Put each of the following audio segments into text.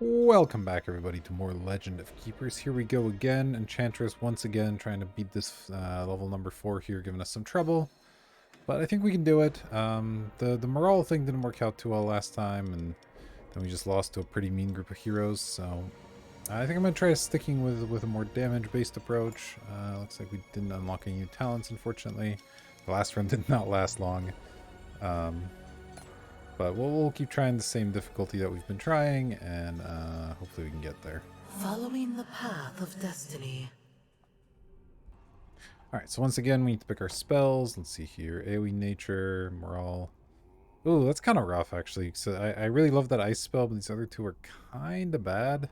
Welcome back, everybody, to more Legend of Keepers. Here we go again. Enchantress once again trying to beat this level number 4 here, giving us some trouble. But I think we can do it. The morale thing didn't work out too well last time, and then we just lost to a pretty mean group of heroes. So I think I'm going to try sticking with a more damage-based approach. Looks like we didn't unlock any new talents, unfortunately. The last run did not last long. Um, but we'll keep trying the same difficulty that we've been trying, and hopefully we can get there. Following the path of destiny. Alright, so once again, we need to pick our spells. Let's see here. AoE Nature, Morale. Ooh, that's kind of rough, actually. So I really love that ice spell, but these other two are kind of bad.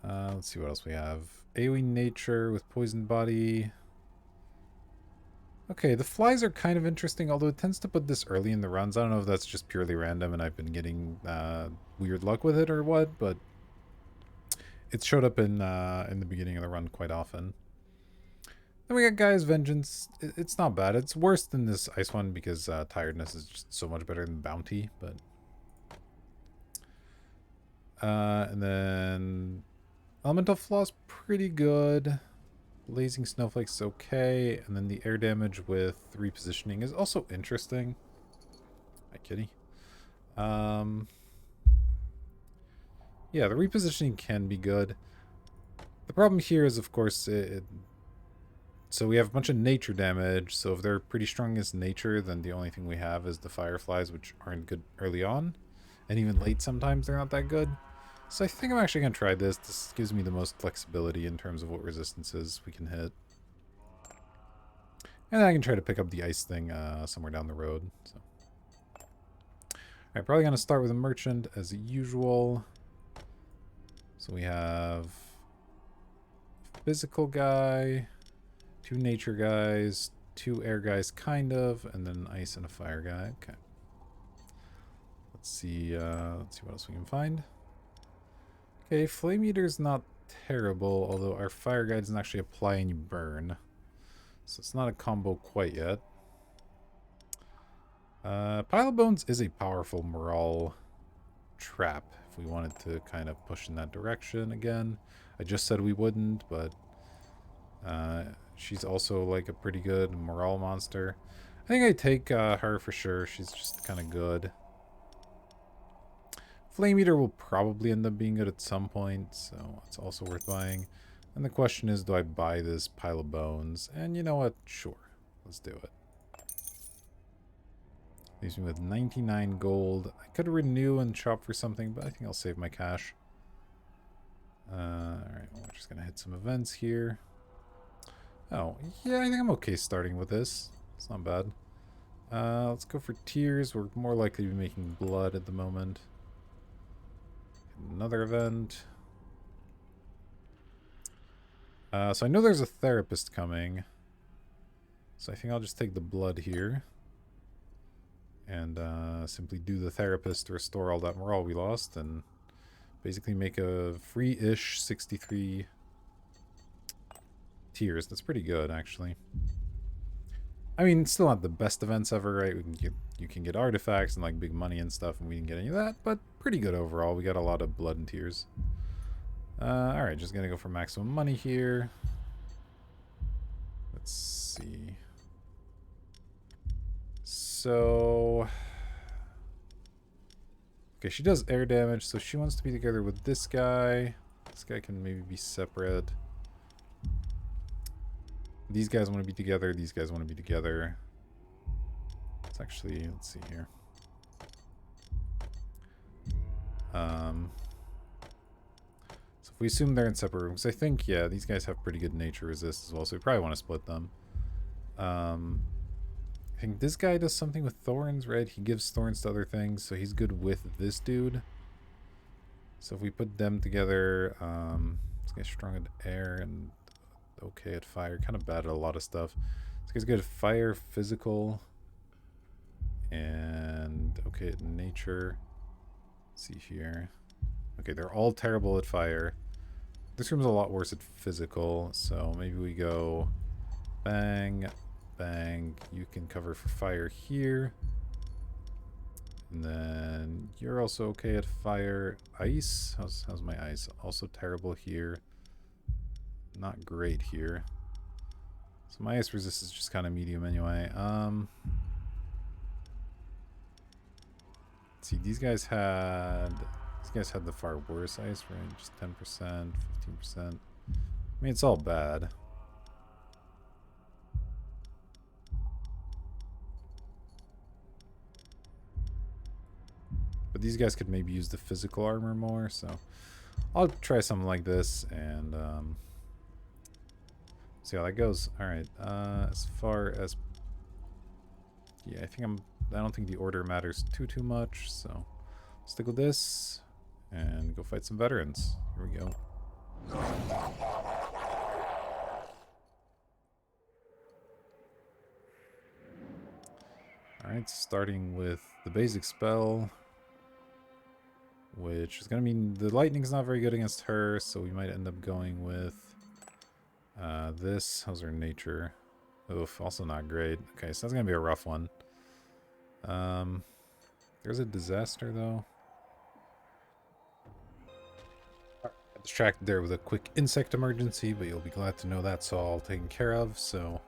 Let's see what else we have. AoE Nature with Poison Body. Okay, the flies are kind of interesting, although it tends to put this early in the runs. I don't know if that's just purely random and I've been getting weird luck with it or what, but it showed up in the beginning of the run quite often. Then we got Gaia's Vengeance. It's not bad. It's worse than this ice one because Tiredness is just so much better than Bounty, but... and then... Elemental Flaw's pretty good. Blazing Snowflake's okay. And then the air damage with repositioning is also interesting. Hi, kitty. Yeah, the repositioning can be good. The problem here is, of course, so we have a bunch of nature damage, so if they're pretty strong against nature, then the only thing we have is the fireflies, which aren't good early on. And even late sometimes they're not that good. So I think I'm actually going to try this. This gives me the most flexibility in terms of what resistances we can hit. And then I can try to pick up the ice thing somewhere down the road. So. Alright, probably going to start with a merchant as usual. So we have physical guy, 2 nature guys, 2 air guys kind of, and then an ice and a fire guy. Okay. Let's see what else we can find. Okay, Flame Eater's not terrible, although our fire guy doesn't actually apply any burn. So it's not a combo quite yet. Pile of Bones is a powerful morale trap if we wanted to kind of push in that direction again. I just said we wouldn't, but she's also like a pretty good morale monster. I think I take her for sure. She's just kind of good. Flame Eater will probably end up being good at some point, so it's also worth buying. And the question is, do I buy this Pile of Bones? And you know what? Sure. Let's do it. Leaves me with 99 gold. I could renew and shop for something, but I think I'll save my cash. Alright, well, we're just going to hit some events here. Oh, yeah, I think I'm okay starting with this. It's not bad. Let's go for tears. We're more likely to be making blood at the moment. Another event. So I know there's a therapist coming. So I think I'll just take the blood here. And simply do the therapist to restore all that morale we lost. And basically make a free-ish 63 tears. That's pretty good, actually. I mean, still not the best events ever, right? You can get artifacts and like big money and stuff, and we didn't get any of that, but pretty good overall. We got a lot of blood and tears. Alright, just gonna go for maximum money here. Let's see. So... Okay, she does air damage, so she wants to be together with this guy. This guy can maybe be separate. These guys want to be together. These guys want to be together. It's actually, let's see here. So if we assume they're in separate rooms, I think, yeah, these guys have pretty good nature resist as well, so we probably want to split them. I think this guy does something with thorns, right? He gives thorns to other things, so he's good with this dude. So if we put them together, this guy's strong at air and okay at fire. Kind of bad at a lot of stuff. This guy's good at fire, physical, and okay at nature. Let's see here. Okay, they're all terrible at fire. This room's a lot worse at physical, so maybe we go bang, bang. You can cover for fire here. And then you're also okay at fire. Ice? How's my ice? Also terrible here. Not great here. So my ice resist is just kind of medium anyway. Let's see, these guys had the far worse ice range. Just 10%, 15%. I mean, it's all bad. But these guys could maybe use the physical armor more, so I'll try something like this and see how that goes. Alright, as far as... Yeah, I don't think the order matters too much, so stick with this and go fight some veterans. Here we go. Alright, starting with the basic spell, which is going to mean the lightning's not very good against her, so we might end up going with this. How's her nature? Oof, also not great. Okay, so that's going to be a rough one. There's a disaster, though. Got distracted there with a quick insect emergency, but you'll be glad to know that's all taken care of, so...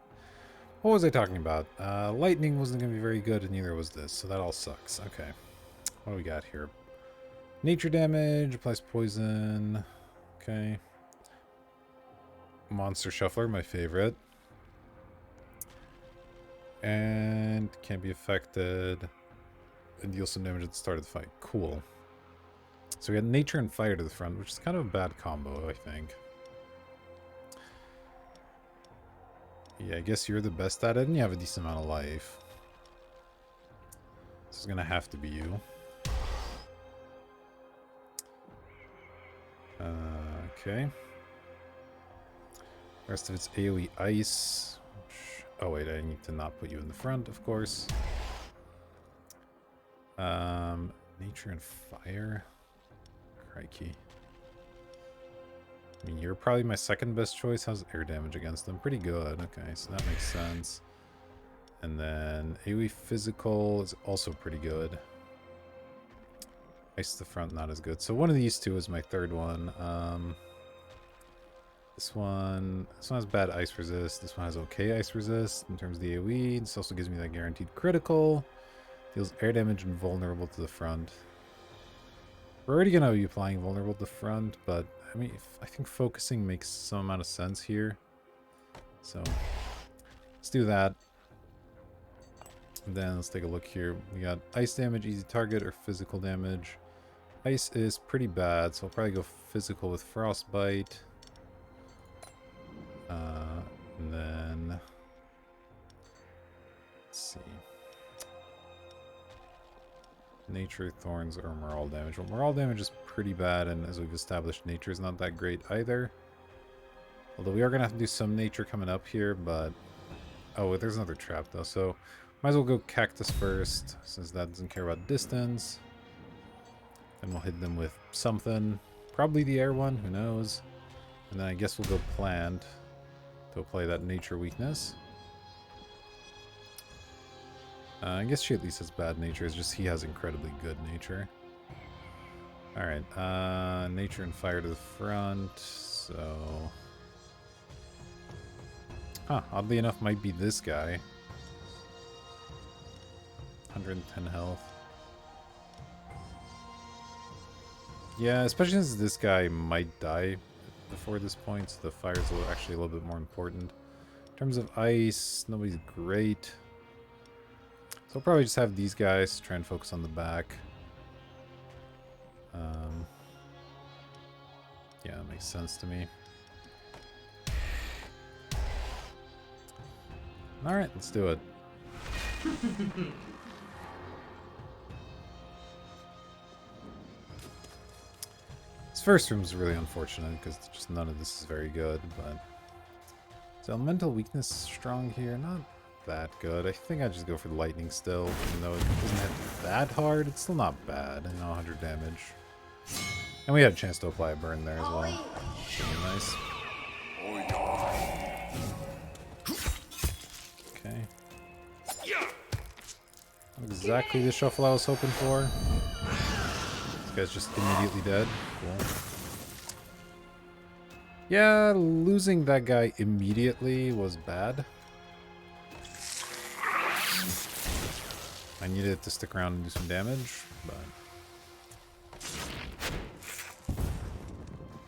What was I talking about? Lightning wasn't going to be very good, and neither was this, so that all sucks. Okay. What do we got here? Nature damage, applies poison. Okay. Monster Shuffler, my favorite. And can't be affected. And deal some damage at the start of the fight. Cool. So we got Nature and Fire to the front, which is kind of a bad combo, I think. Yeah, I guess you're the best at it, and you have a decent amount of life. This is gonna have to be you. Okay. The rest of it's AoE Ice. Which, oh wait, I need to not put you in the front, of course. Nature and Fire. Crikey. I mean, you're probably my second best choice. How's air damage against them? Pretty good. Okay, so that makes sense. And then AoE Physical is also pretty good. Ice to the front, not as good. So one of these two is my third one. This one has bad ice resist. This one has okay ice resist in terms of the AoE. This also gives me that guaranteed critical. Deals air damage and vulnerable to the front. We're already going to be applying vulnerable to the front, but I mean, I think focusing makes some amount of sense here. So let's do that. And then let's take a look here. We got ice damage, easy target, or physical damage. Ice is pretty bad, so I'll probably go physical with frostbite. And then let's see. Nature, Thorns, or Morale damage. Well, Morale damage is pretty bad, and as we've established, Nature is not that great either. Although we are going to have to do some Nature coming up here, but... Oh, there's another trap, though, so... Might as well go Cactus first, since that doesn't care about distance. Then we'll hit them with something. Probably the air one, who knows. And then I guess we'll go Plant to apply that Nature weakness. I guess she at least has bad nature, it's just he has incredibly good nature. Alright, Nature and Fire to the front, so... Huh, oddly enough might be this guy. 110 health. Yeah, especially since this guy might die before this point, so the fire is actually a little bit more important. In terms of ice, nobody's great. So I'll probably just have these guys try and focus on the back. Yeah, that makes sense to me. Alright, let's do it. This first room is really unfortunate because just none of this is very good, but... So elemental weakness strong here, not that good. I think I'd just go for the lightning still, even though it doesn't hit that hard. It's still not bad. 100 damage. And we had a chance to apply a burn there as well. Pretty nice. Okay. Exactly the shuffle I was hoping for. This guy's just immediately dead. Cool. Yeah, losing that guy immediately was bad. I needed it to stick around and do some damage, but...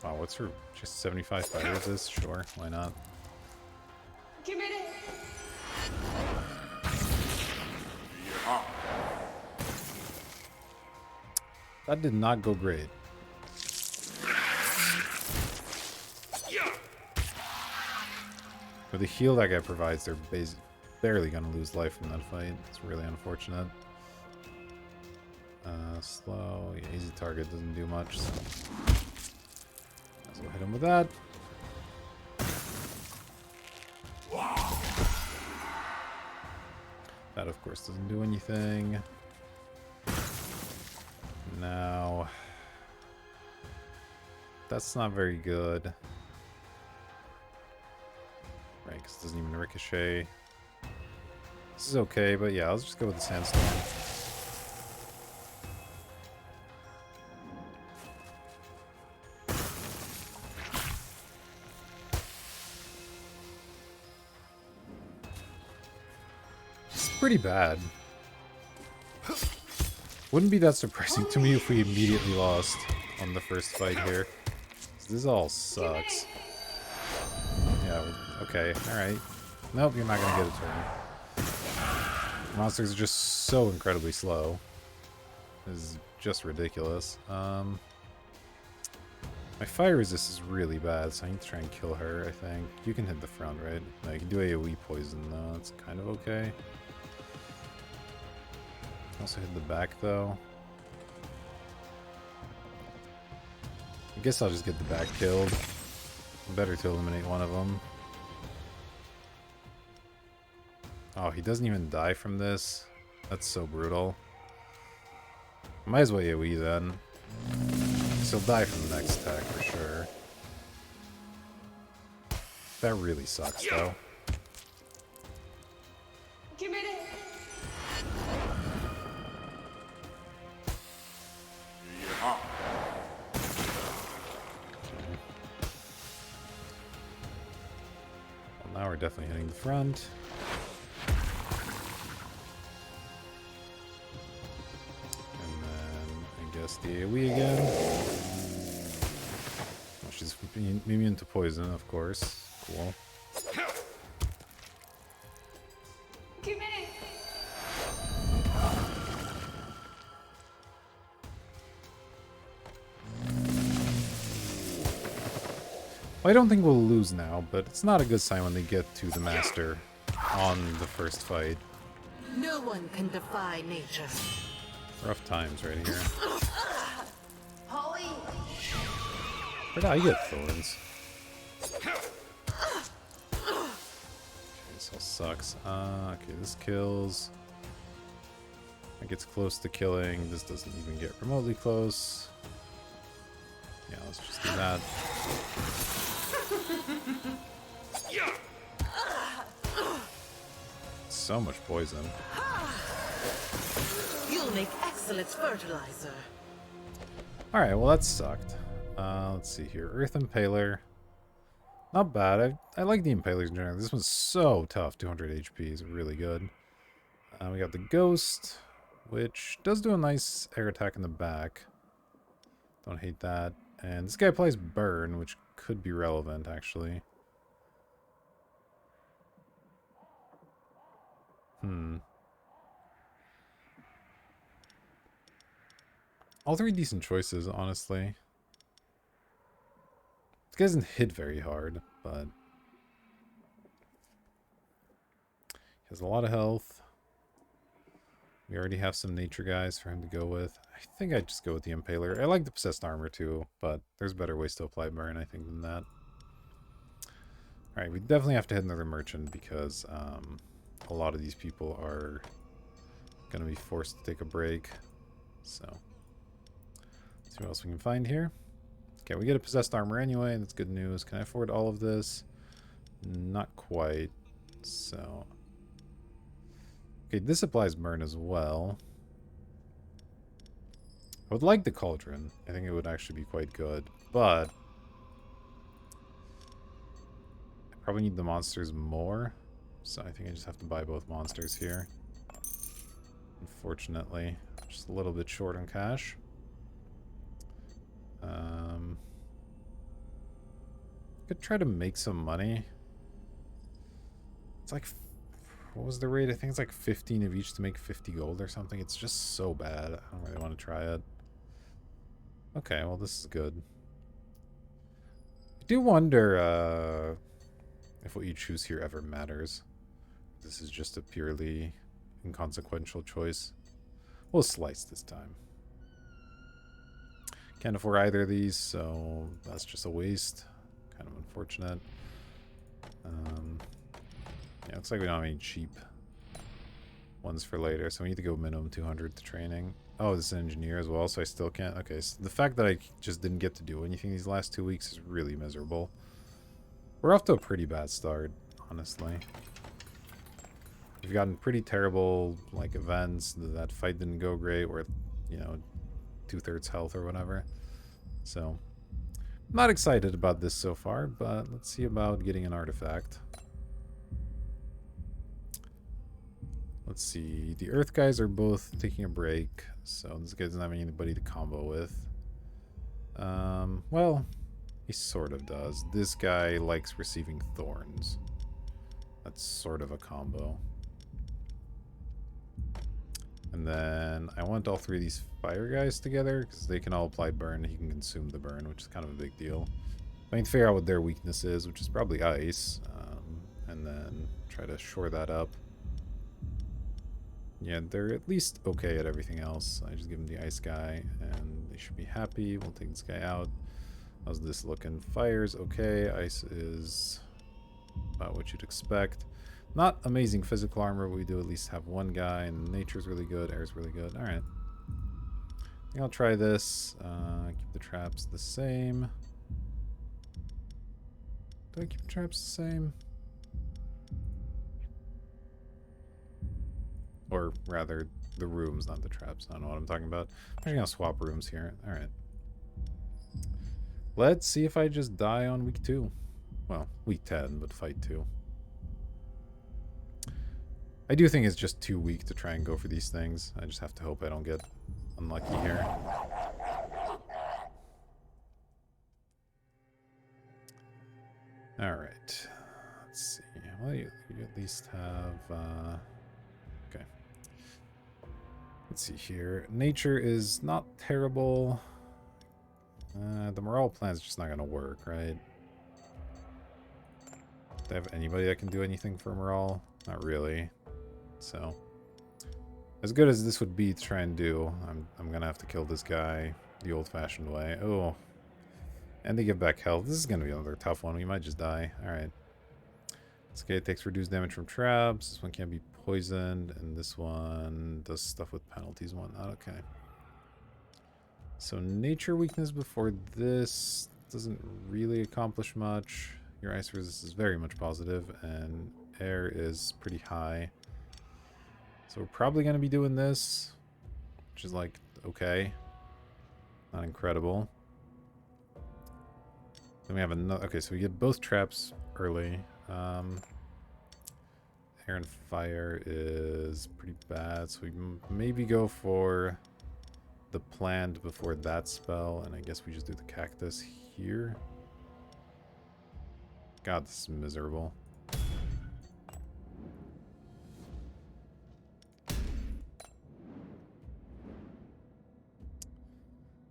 Wow, what's her... Just 75 fire resist? Sure, why not? Give it. That did not go great. For the heal that guy provides, they're barely gonna lose life from that fight. It's really unfortunate. Slow. Yeah, easy target doesn't do much, so... I'll hit him with that. That, of course, doesn't do anything. Now... That's not very good. Right, because it doesn't even ricochet. This is okay, but yeah, I'll just go with the sandstorm. It's pretty bad. Wouldn't be that surprising to me if we immediately lost on the first fight here. This all sucks. Yeah, okay, alright. Nope, you're not gonna get a turn. Monsters are just so incredibly slow. This is just ridiculous. My fire resist is really bad, so I need to try and kill her, I think. You can hit the front, right? No, you can do AoE poison, though. That's kind of okay. Also hit the back, though. I guess I'll just get the back killed. Better to eliminate one of them. Oh, he doesn't even die from this. That's so brutal. Might as well AoE then. He'll die from the next attack for sure. That really sucks though. Give it. Well, now we're definitely hitting the front. The AoE again. Well, she's immune to poison, of course. Cool. Give it. Well, I don't think we'll lose now, but it's not a good sign when they get to the master on the first fight. No one can defy nature. Rough times right here. Holly. Where did I get thorns? Okay, this all sucks. Okay, this kills. That gets close to killing. This doesn't even get remotely close. Yeah, let's just do that. So much poison. You'll make excellent fertilizer. Alright, well that sucked. Let's see here. Earth Impaler. Not bad. I like the Impalers in general. This one's so tough. 200 HP is really good. We got the Ghost, which does do a nice air attack in the back. Don't hate that. And this guy plays Burn, which could be relevant, actually. All three decent choices, honestly. This guy doesn't hit very hard, but... he has a lot of health. We already have some nature guys for him to go with. I think I'd just go with the Impaler. I like the Possessed Armor too, but there's better ways to apply Burn, I think, than that. Alright, we definitely have to hit another Merchant because a lot of these people are going to be forced to take a break. So, let's see what else we can find here. Okay, we get a Possessed Armor anyway, that's good news. Can I afford all of this? Not quite. So... Okay, this applies burn as well. I would like the cauldron. I think it would actually be quite good, but I probably need the monsters more. So I think I just have to buy both monsters here. Unfortunately, just a little bit short on cash. Could try to make some money. It's like, what was the rate? I think it's like 15 of each to make 50 gold or something. It's just so bad. I don't really want to try it. Okay, well this is good. I do wonder if what you choose here ever matters. This is just a purely inconsequential choice. We'll slice this time. Can't afford either of these, so that's just a waste. Kind of unfortunate. Yeah, looks like we don't have any cheap ones for later, so we need to go minimum 200 to training. Oh, this is an engineer as well, so I still can't. Okay, so the fact that I just didn't get to do anything these last 2 weeks is really miserable. We're off to a pretty bad start, honestly. We've gotten pretty terrible, like, events. That fight didn't go great. We're, you know, 2/3 health or whatever. So, not excited about this so far, but let's see about getting an artifact. Let's see. The Earth guys are both taking a break, so this guy doesn't have anybody to combo with. Well, he sort of does. This guy likes receiving thorns. That's sort of a combo. And then I want all three of these fire guys together because they can all apply burn. He can consume the burn, which is kind of a big deal. I need to figure out what their weakness is, which is probably ice, and then try to shore that up. Yeah, they're at least okay at everything else. I just give them the ice guy, and they should be happy. We'll take this guy out. How's this looking? Fire's okay. Ice is about what you'd expect. Not amazing physical armor, but we do at least have one guy, and nature's really good, air's really good. Alright. I think I'll try this. Keep the traps the same. Do I keep the traps the same? Or rather, the rooms, not the traps. I don't know what I'm talking about. I'm actually gonna swap rooms here. Alright. Let's see if I just die on week 2. Well, week 10, but fight 2. I do think it's just too weak to try and go for these things. I just have to hope I don't get unlucky here. Alright. Let's see. Well, you at least have... okay. Let's see here. Nature is not terrible. The morale plan is just not going to work, right? Do I have anybody that can do anything for morale? Not really. So, as good as this would be to try and do, I'm gonna have to kill this guy the old-fashioned way. Oh, and they give back health. This is gonna be another tough one. We might just die. All right. This guy takes reduced damage from traps. This one can't be poisoned, and this one does stuff with penalties and whatnot. Okay. So nature weakness before this doesn't really accomplish much. Your ice resist is very much positive, and air is pretty high. So we're probably going to be doing this, which is like, okay. Not incredible. Then we have another, okay, so we get both traps early. Air and fire is pretty bad, so we maybe go for the plant before that spell, and I guess we just do the cactus here. God, this is miserable.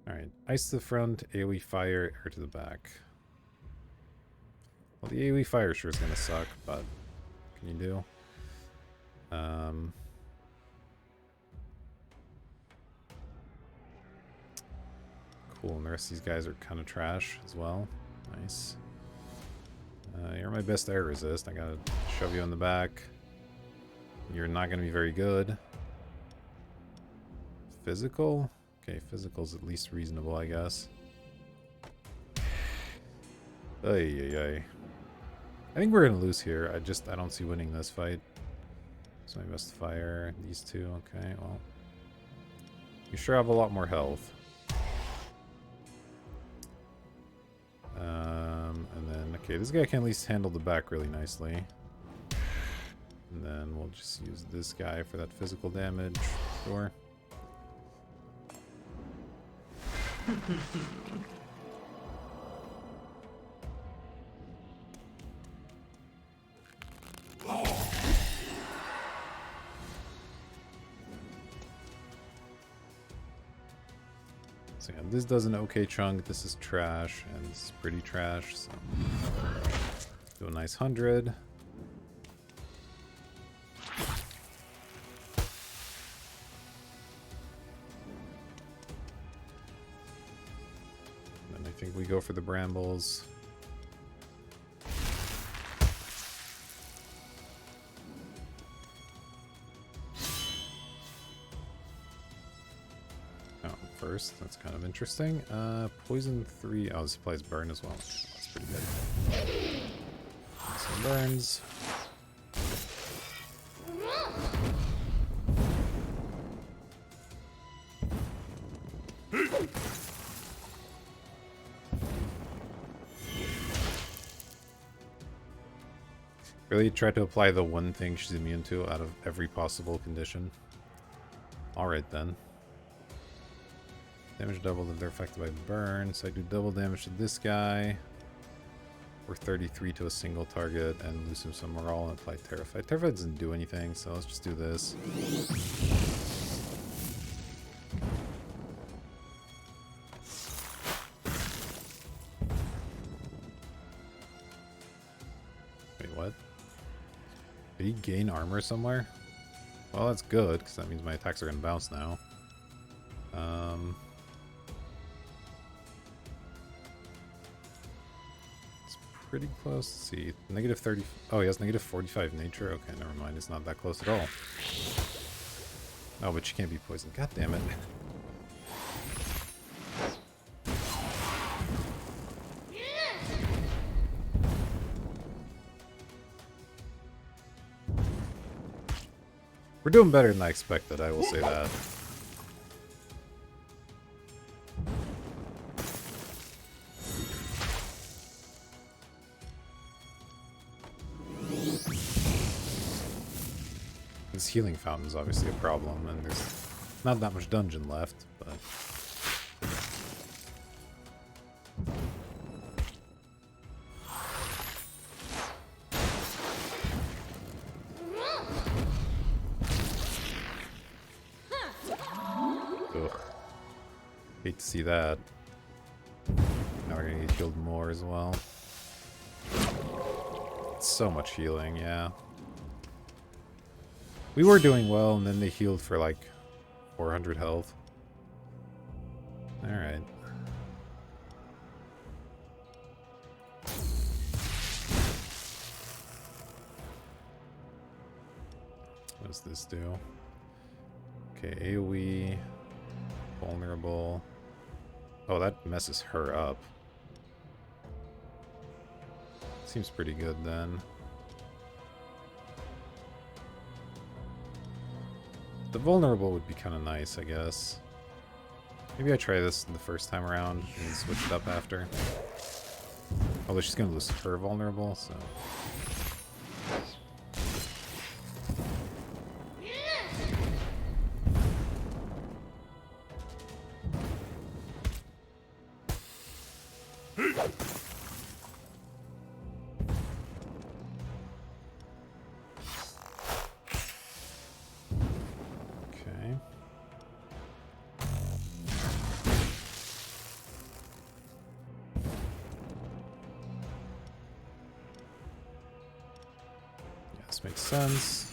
Alright, ice to the front, AoE fire, air to the back. Well, the AoE fire sure is going to suck, but what can you do? Cool, and the rest of these guys are kind of trash as well. Nice. You're my best air resist. I gotta shove you in the back. You're not going to be very good. Physical? Okay, physical's at least reasonable, I guess. Ay. I think we're going to lose here. I don't see winning this fight. So I missed fire. These two, okay, well. You sure have a lot more health. And then, okay, this guy can at least handle the back really nicely. And then we'll just use this guy for that physical damage. Sure. So yeah, this does an okay chunk. This is trash, and this is pretty trash. So do a nice 100. Then I think we go for the brambles. First. That's kind of interesting. Poison 3. Oh, this applies burn as well. That's pretty good. Some burns. Really try to apply the one thing she's immune to out of every possible condition. Alright then. Damage doubled if they're affected by burn, so I do double damage to this guy. Or 33 to a single target and lose him some morale and apply Terrified. Terrified doesn't do anything, so let's just do this. Wait, what? Did he gain armor somewhere? Well, that's good, because that means my attacks are going to bounce now. Pretty close. Let's see. Negative 30. Oh, he has negative 45 nature. Okay, never mind. It's not that close at all. Oh, but she can't be poisoned. God damn it. We're doing better than I expected, I will say that. This healing fountain is obviously a problem, and there's not that much dungeon left, but... Ugh. Hate to see that. Now we're gonna get killed more as well. It's so much healing, yeah. We were doing well, and then they healed for like 400 health. Alright. What does this do? Okay, AoE. Vulnerable. Oh, that messes her up. Seems pretty good then. The vulnerable would be kind of nice, I guess. Maybe I try this the first time around and switch it up after. Although she's going to lose her vulnerable, so... This makes sense.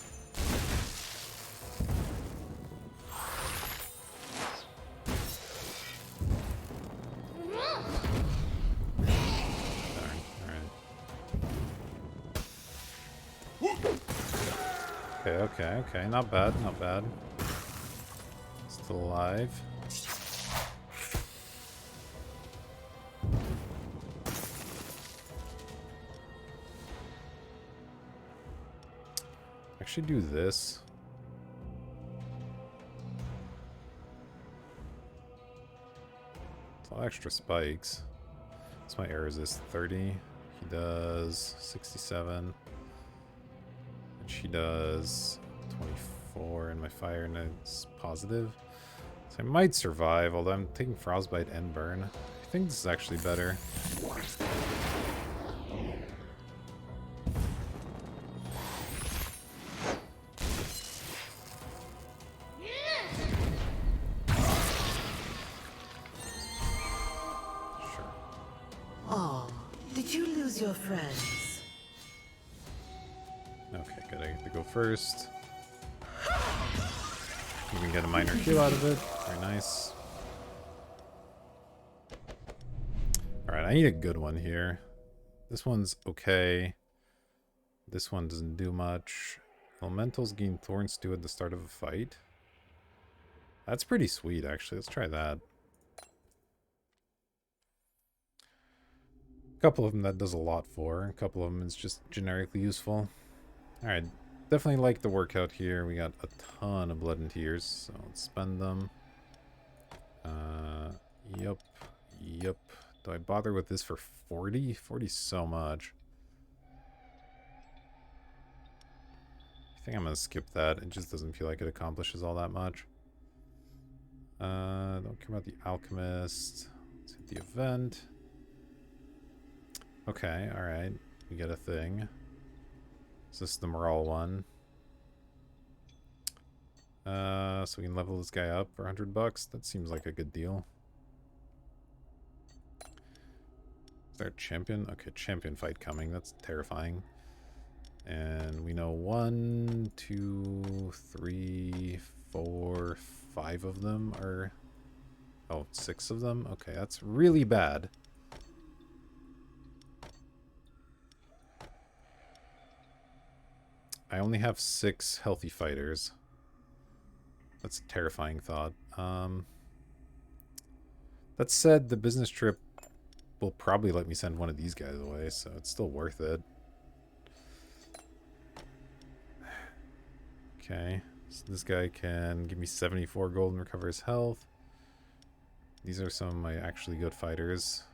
Darn, alright. Okay, not bad, not bad. Still alive. actually do this. It's all extra spikes. What's my air resist? 30. He does 67. And she does 24. And my fire is positive. So I might survive, although I'm taking frostbite and burn. I think this is actually better. Did you lose your friends? Okay, good. I get to go first. You can get a minor kill out of it. Very nice. Alright, I need a good one here. This one's okay. This one doesn't do much. Elementals gain Thorns Stew at the start of a fight. That's pretty sweet, actually. Let's try that. A couple of them that does a lot for. A couple of them is just generically useful. Alright, definitely like the workout here. We got a ton of blood and tears, so let's spend them. Yep. Do I bother with this for 40? 40 so much. I think I'm gonna skip that. It just doesn't feel like it accomplishes all that much. Don't care about the alchemist. Let's hit the event. Okay, alright. We get a thing. Is this the morale one? So we can level this guy up for $100. That seems like a good deal. Is there a champion? Okay, champion fight coming. That's terrifying. And we know 1, 2, 3, 4, 5 of them are... Oh, 6 of them? Okay, that's really bad. I only have 6 healthy fighters. That's a terrifying thought. That said, the business trip will probably let me send one of these guys away, so it's still worth it. Okay, so this guy can give me 74 gold and recover his health. These are some of my actually good fighters.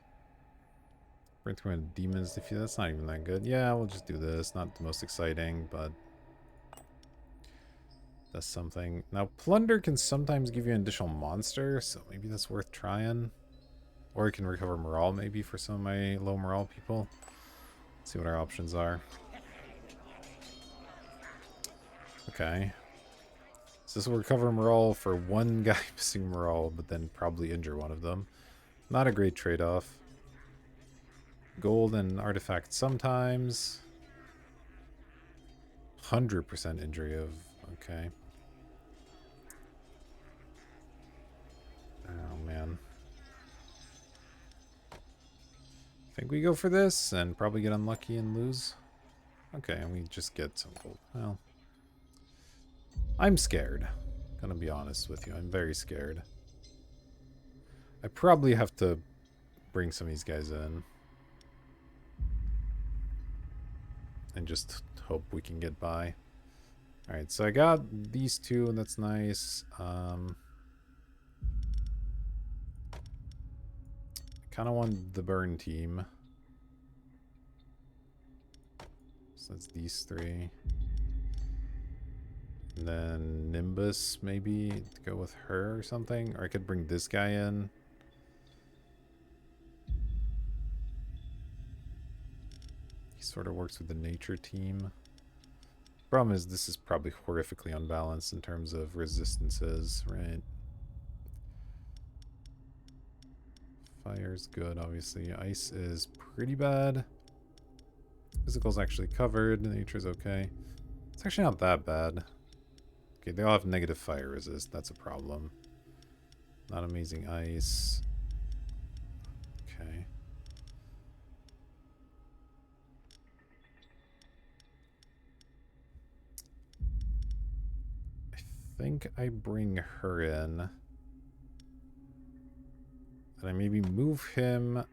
Burn through a demon's defeat. That's not even that good. Yeah, we'll just do this. Not the most exciting, but that's something. Now, plunder can sometimes give you an additional monster, so maybe that's worth trying. Or it can recover morale, maybe, for some of my low morale people. Let's see what our options are. Okay. So this will recover morale for one guy missing morale, but then probably injure one of them. Not a great trade-off. Gold and artifact sometimes. 100% injury of... Okay. Oh, man. I think we go for this and probably get unlucky and lose. Okay, and we just get some gold. Well, I'm scared. Gonna be honest with you. I'm very scared. I probably have to bring some of these guys in. And just hope we can get by. Alright, so I got these two, and that's nice. I kind of want the burn team. So that's these three. And then Nimbus, maybe, to go with her or something. Or I could bring this guy in. He sort of works with the nature team. Problem is, this is probably horrifically unbalanced in terms of resistances, right? Fire's good, obviously. Ice is pretty bad. Physical's actually covered. Nature's okay. It's actually not that bad. Okay, they all have negative fire resist. That's a problem. Not amazing ice. Okay. I think I bring her in. And I maybe move him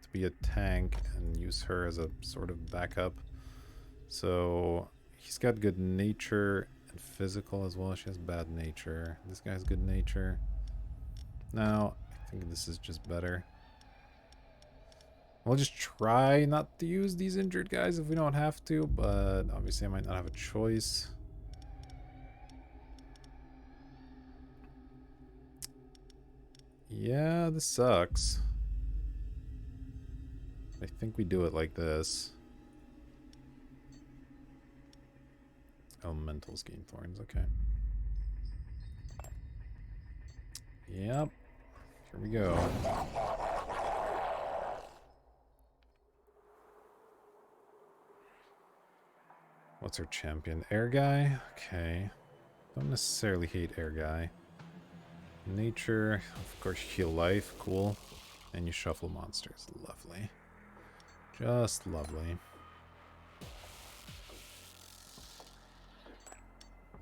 to be a tank and use her as a sort of backup. So He's got good nature and physical as well. She has bad nature. This guy has good nature. No, I think this is just better. We'll just try not to use these injured guys if we don't have to, but obviously I might not have a choice. Yeah, this sucks. I think we do it like this. Elementals gain thorns, okay. Yep. Here we go. What's our champion? Air guy? Okay. Don't necessarily hate air guy. Nature, of course, heal life, cool. And you shuffle monsters, lovely. Just lovely.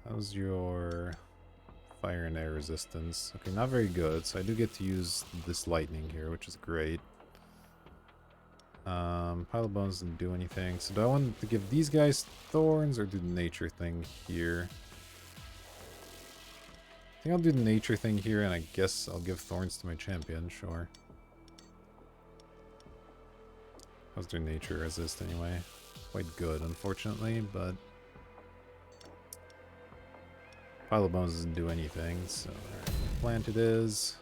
How's your fire and air resistance? Okay, not very good, so I do get to use this lightning here, which is great. Pile of bones didn't do anything. So do I want to give these guys thorns or do the nature thing here? I think I'll do the nature thing here, and I guess I'll give thorns to my champion, sure. How's their nature resist anyway? Quite good, unfortunately, but pile of bones doesn't do anything, so plant it is.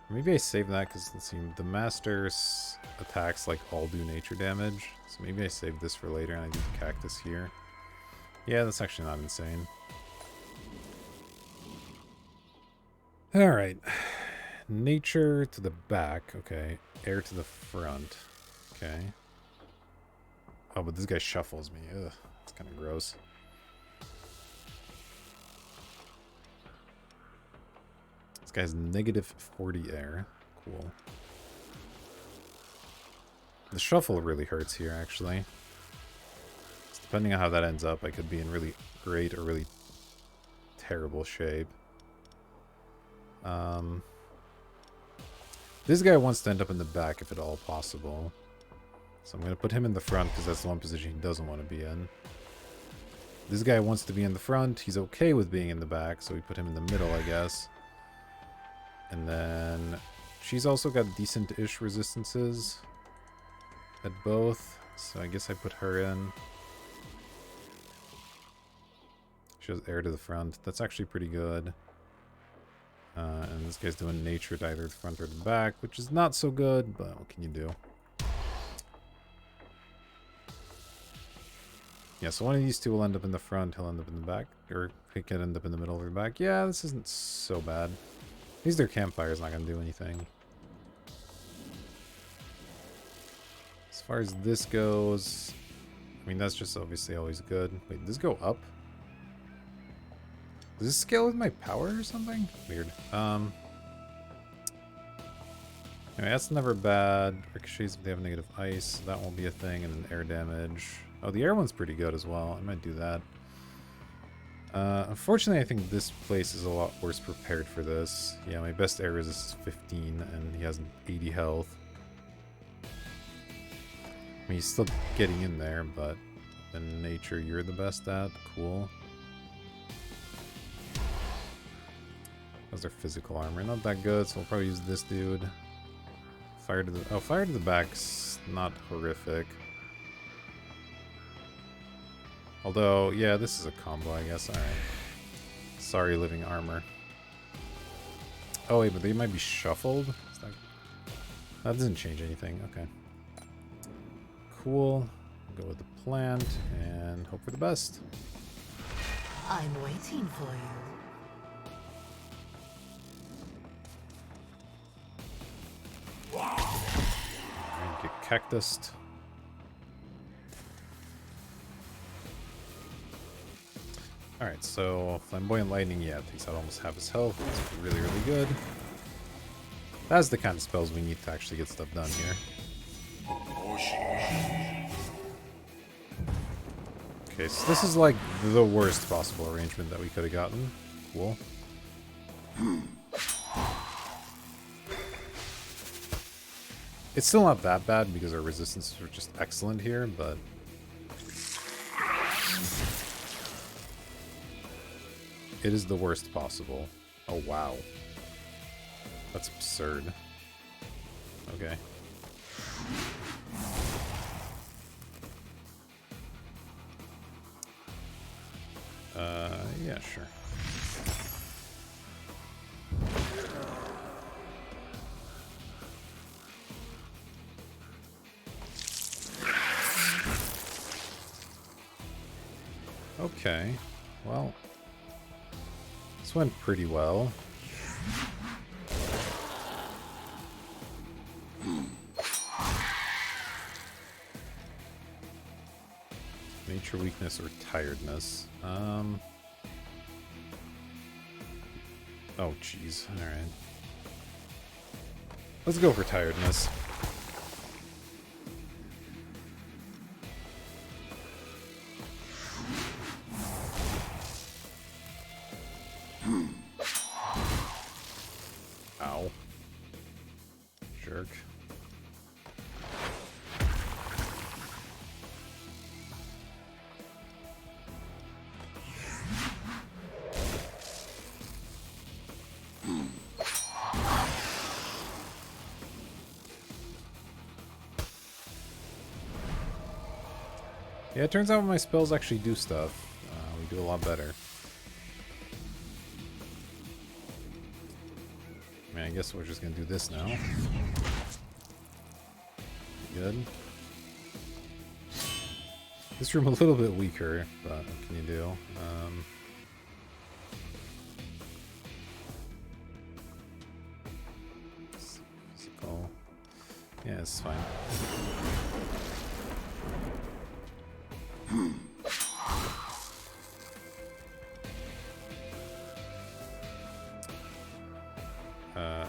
Maybe I save that because let's see, the master's attacks like all do nature damage, so maybe I save this for later and I do the cactus here. Yeah, that's actually not insane. Alright. Nature to the back. Okay. Air to the front. Okay. Oh, but this guy shuffles me. Ugh. That's kind of gross. This guy's negative 40 air. Cool. The shuffle really hurts here, actually. So depending on how that ends up, I could be in really great or really terrible shape. This guy wants to end up in the back if at all possible. So I'm going to put him in the front because that's the one position he doesn't want to be in. This guy wants to be in the front. He's okay with being in the back, so we put him in the middle, I guess. And then she's also got decent-ish resistances at both, so I guess I put her in. She has air to the front. That's actually pretty good. And this guy's doing nature to either the front or the back, which is not so good, but what can you do? Yeah, so one of these two will end up in the front, he'll end up in the back, or he can end up in the middle or the back. Yeah, this isn't so bad. At least their campfire is not going to do anything. As far as this goes, I mean, that's just obviously always good. Wait, does this go up? Does this scale with my power or something? Weird. Anyway, that's never bad. Ricochets if they have negative ice. That won't be a thing. And then air damage. Oh, the air one's pretty good as well. I might do that. Unfortunately, I think this place is a lot worse prepared for this. Yeah, my best air resist is 15, and he has 80 health. I mean, he's still getting in there, but in nature, you're the best at. Cool. How's their physical armor? Not that good, so we'll probably use this dude. Fire to the... Oh, fire to the back's not horrific. Although, yeah, this is a combo, I guess. Alright. Sorry, living armor. Oh, wait, but they might be shuffled? That doesn't change anything. Okay. Cool. Go with the plant and hope for the best. I'm waiting for you. And get cactused. Alright, so Flamboyant Lightning, yeah, takes out almost half his health. That's really, really good. That's the kind of spells we need to actually get stuff done here. Okay, so this is like the worst possible arrangement that we could have gotten. Cool. It's still not that bad because our resistances are just excellent here, but It is the worst possible. Oh, wow. That's absurd. Okay. Yeah, sure. Okay. Well, this went pretty well. Nature weakness or tiredness. Oh, jeez. All right. Let's go for tiredness. Ow. Jerk. Yeah, it turns out my spells actually do stuff. We do a lot better. I mean, I guess we're just gonna do this now. Good. This room a little bit weaker, but what can you do? Physical. Yeah, it's fine.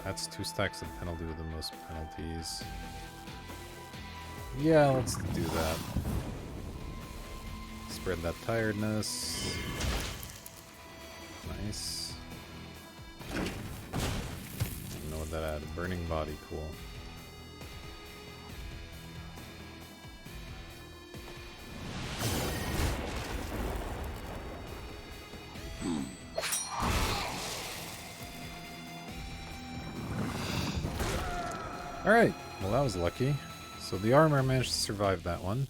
That's 2 stacks of penalty with the most penalties. Yeah, let's do that. Spread that tiredness. Nice. I don't know what that added. Burning body, cool. Alright, well that was lucky. So the armor managed to survive that one.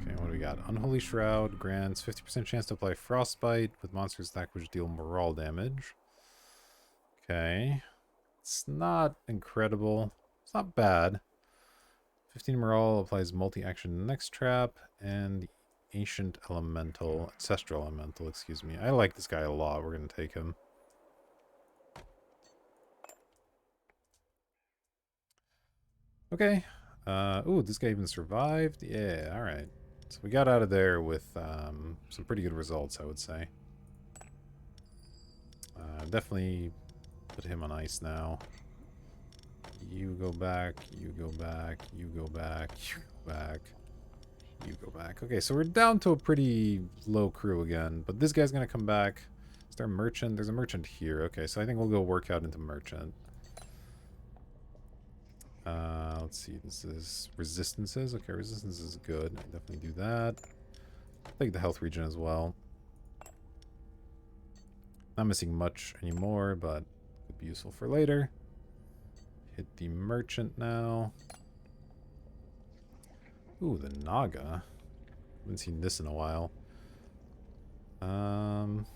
Okay, what do we got? Unholy Shroud grants 50% chance to apply Frostbite with monsters attack which deal morale damage. Okay. It's not incredible. It's not bad. 15 morale applies multi-action next trap, and Ancient Elemental, Ancestral Elemental, excuse me. I like this guy a lot. We're going to take him. Okay. Ooh, this guy even survived. Yeah, alright. So we got out of there with some pretty good results, I would say. Definitely put him on ice now. You go back, you go back, you go back, you go back, you go back. Okay, so we're down to a pretty low crew again, but this guy's going to come back. Is there a merchant? There's a merchant here. Okay, so I think we'll go work out into merchant. Let's see, this is resistances. Okay, resistance is good. I definitely do that. I'll take the health region as well. Not missing much anymore, but could be useful for later. Hit the merchant now. Ooh, the Naga. Haven't seen this in a while. Not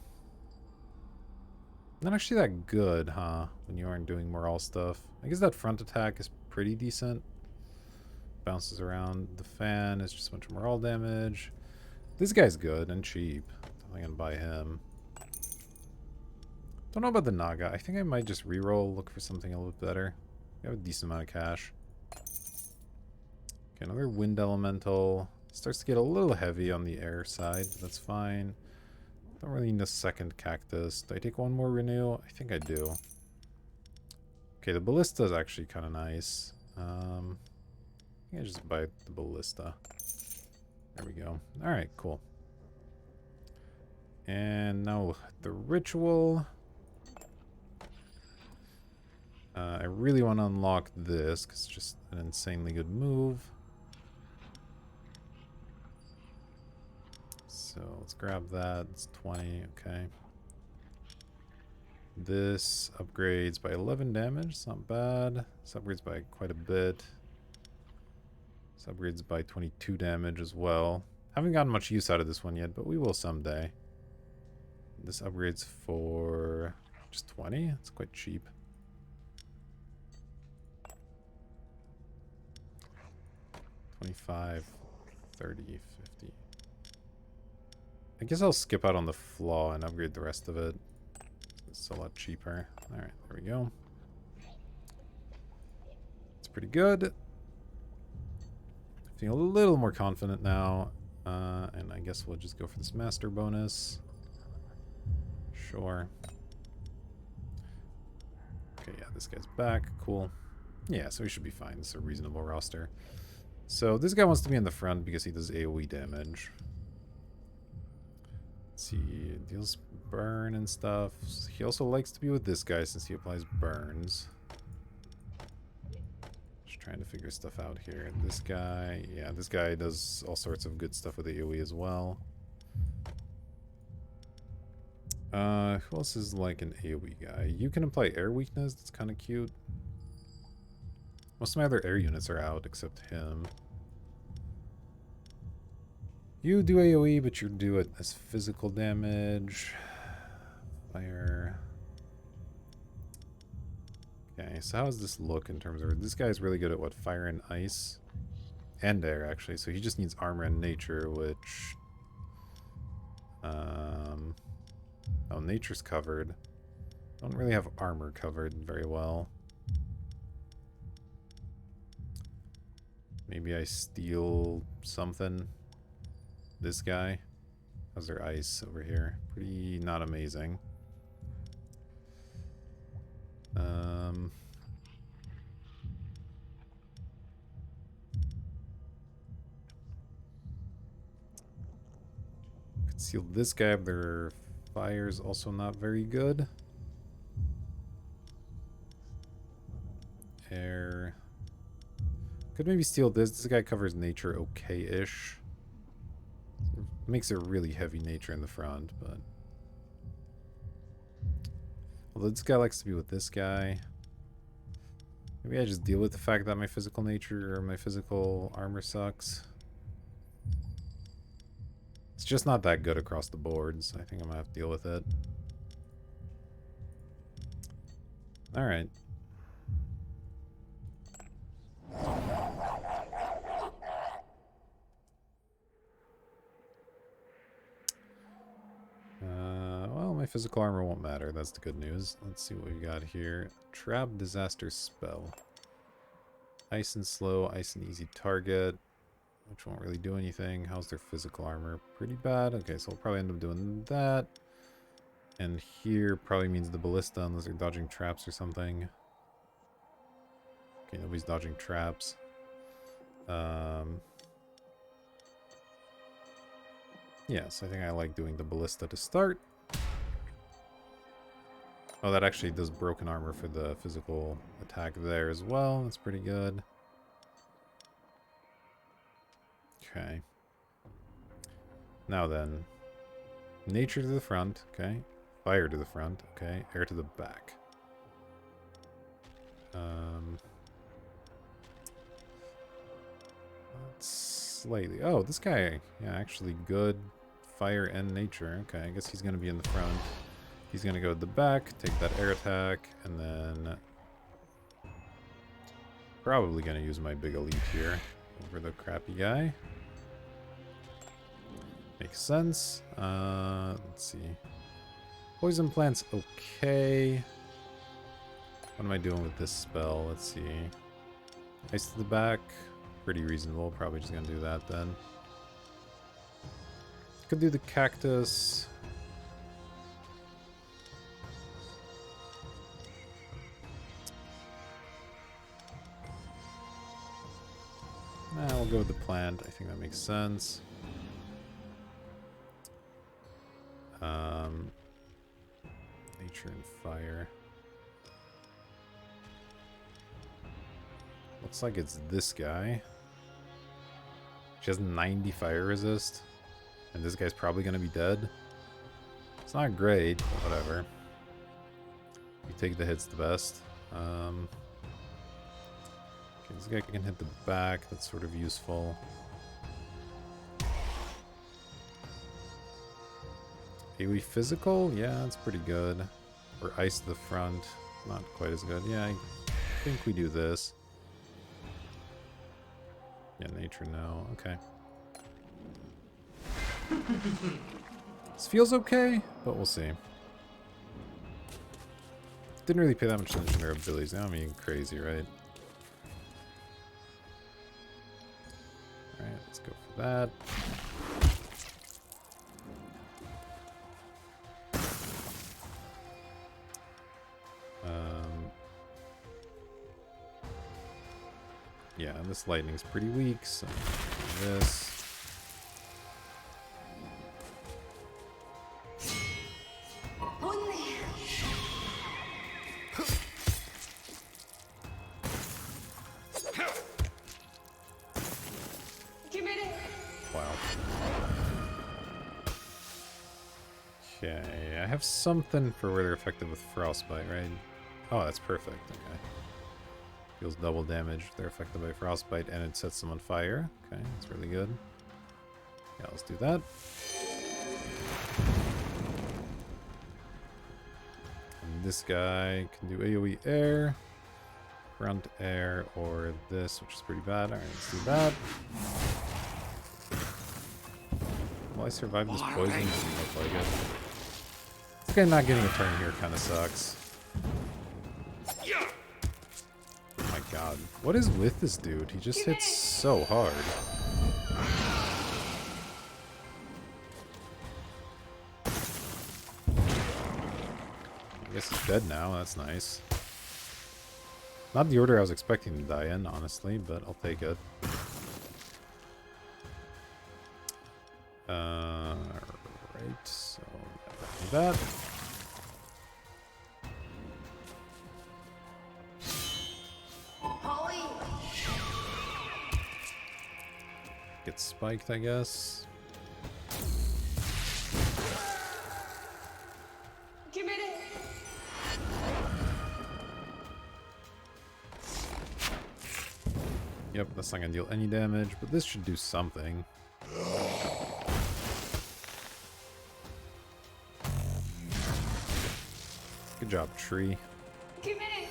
actually that good, huh? When you aren't doing morale stuff. I guess that front attack is pretty decent. Bounces around. The fan is just a bunch of morale damage. This guy's good and cheap. I'm gonna buy him. Don't know about the Naga. I think I might just reroll, look for something a little bit better. We have a decent amount of cash. Okay, another wind elemental. Starts to get a little heavy on the air side, but that's fine. Don't really need a second cactus. Do I take one more renew? I think I do. Okay, the ballista is actually kind of nice. I think I just buy the ballista. There we go. Alright, cool. And now the ritual. I really want to unlock this because it's just an insanely good move. So let's grab that. It's 20. Okay. This upgrades by 11 damage. It's not bad. This upgrades by quite a bit. This upgrades by 22 damage as well. Haven't gotten much use out of this one yet, but we will someday. This upgrades for just 20. It's quite cheap. 25, 30, 50. I guess I'll skip out on the flaw and upgrade the rest of it. It's a lot cheaper. Alright, there we go. It's pretty good. Feeling a little more confident now. And I guess we'll just go for this master bonus. Sure. Okay, yeah, this guy's back. Cool. Yeah, so we should be fine. This is a reasonable roster. So this guy wants to be in the front because he does AoE damage. Let's see, deals burn and stuff. He also likes to be with this guy since he applies burns. Just trying to figure stuff out here. This guy, yeah, this guy does all sorts of good stuff with AoE as well. Who else is like an AoE guy? You can apply air weakness, that's kind of cute. Most of my other air units are out except him. You do AoE, but you do it as physical damage. Fire. Okay, so how does this look in terms of... This guy's really good at what? Fire and ice? And air, actually. So he just needs armor and nature, which... Oh, nature's covered. Don't really have armor covered very well. Maybe I steal something. This guy. How's their ice over here? Pretty not amazing. Could steal this guy, but their fire's also not very good. Air. Could maybe steal this. This guy covers nature okay-ish. Makes a really heavy nature in the front, but... Although this guy likes to be with this guy. Maybe I just deal with the fact that my physical nature or my physical armor sucks. It's just not that good across the board, so I think I'm gonna have to deal with it. Alright. Well, my physical armor won't matter. That's the good news. Let's see what we got here. Trap disaster spell. Ice and slow, ice and easy target. Which won't really do anything. How's their physical armor? Pretty bad. Okay, so we'll probably end up doing that. And here probably means the ballista unless they're dodging traps or something. Okay, nobody's dodging traps. Yes, I think I like doing the ballista to start. Oh, that actually does broken armor for the physical attack there as well. That's pretty good. Okay. Now then. Nature to the front, okay. Fire to the front, okay. Air to the back. Let's slightly... Oh, this guy, yeah, actually good fire and nature. Okay, I guess he's going to be in the front. He's going to go to the back, take that air attack, and then... Probably going to use my big elite here over the crappy guy. Makes sense. Let's see. Poison plant's okay. What am I doing with this spell? Let's see. Ice to the back. Pretty reasonable. Probably just gonna do that then. Could do the cactus. Nah, we'll go with the plant. I think that makes sense. Nature and fire. Looks like it's this guy. She has 90 fire resist And this guy's probably going to be dead. It's not great, but whatever. You take the hits the best. Okay, this guy can hit the back. That's sort of useful. AoE physical? Yeah, that's pretty good. Or ice to the front. Not quite as good. Yeah, I think we do this. Yeah, nature, no. Okay. This feels okay, but we'll see. Didn't really pay that much attention to their abilities. Now I'm being crazy, right? Alright, let's go for that. Yeah, this lightning's pretty weak, so this. Wow. Okay, I have something for where they're effective with frostbite, right? Oh, that's perfect. Okay. Deals double damage. They're affected by frostbite, and it sets them on fire. Okay, that's really good. Yeah, let's do that. And this guy can do AoE air, grunt air, or this, which is pretty bad. Alright, let's do that. Will I survive this poison? Doesn't look like it. This guy not getting a turn here kind of sucks. Oh my god. What is with this dude? He just hits so hard. I guess he's dead now. That's nice. Not the order I was expecting to die in, honestly, but I'll take it. Right, so do that. Holly! Get spiked, I guess. Give it! Yep, that's not gonna deal any damage, but this should do something. Good job, tree. Give it!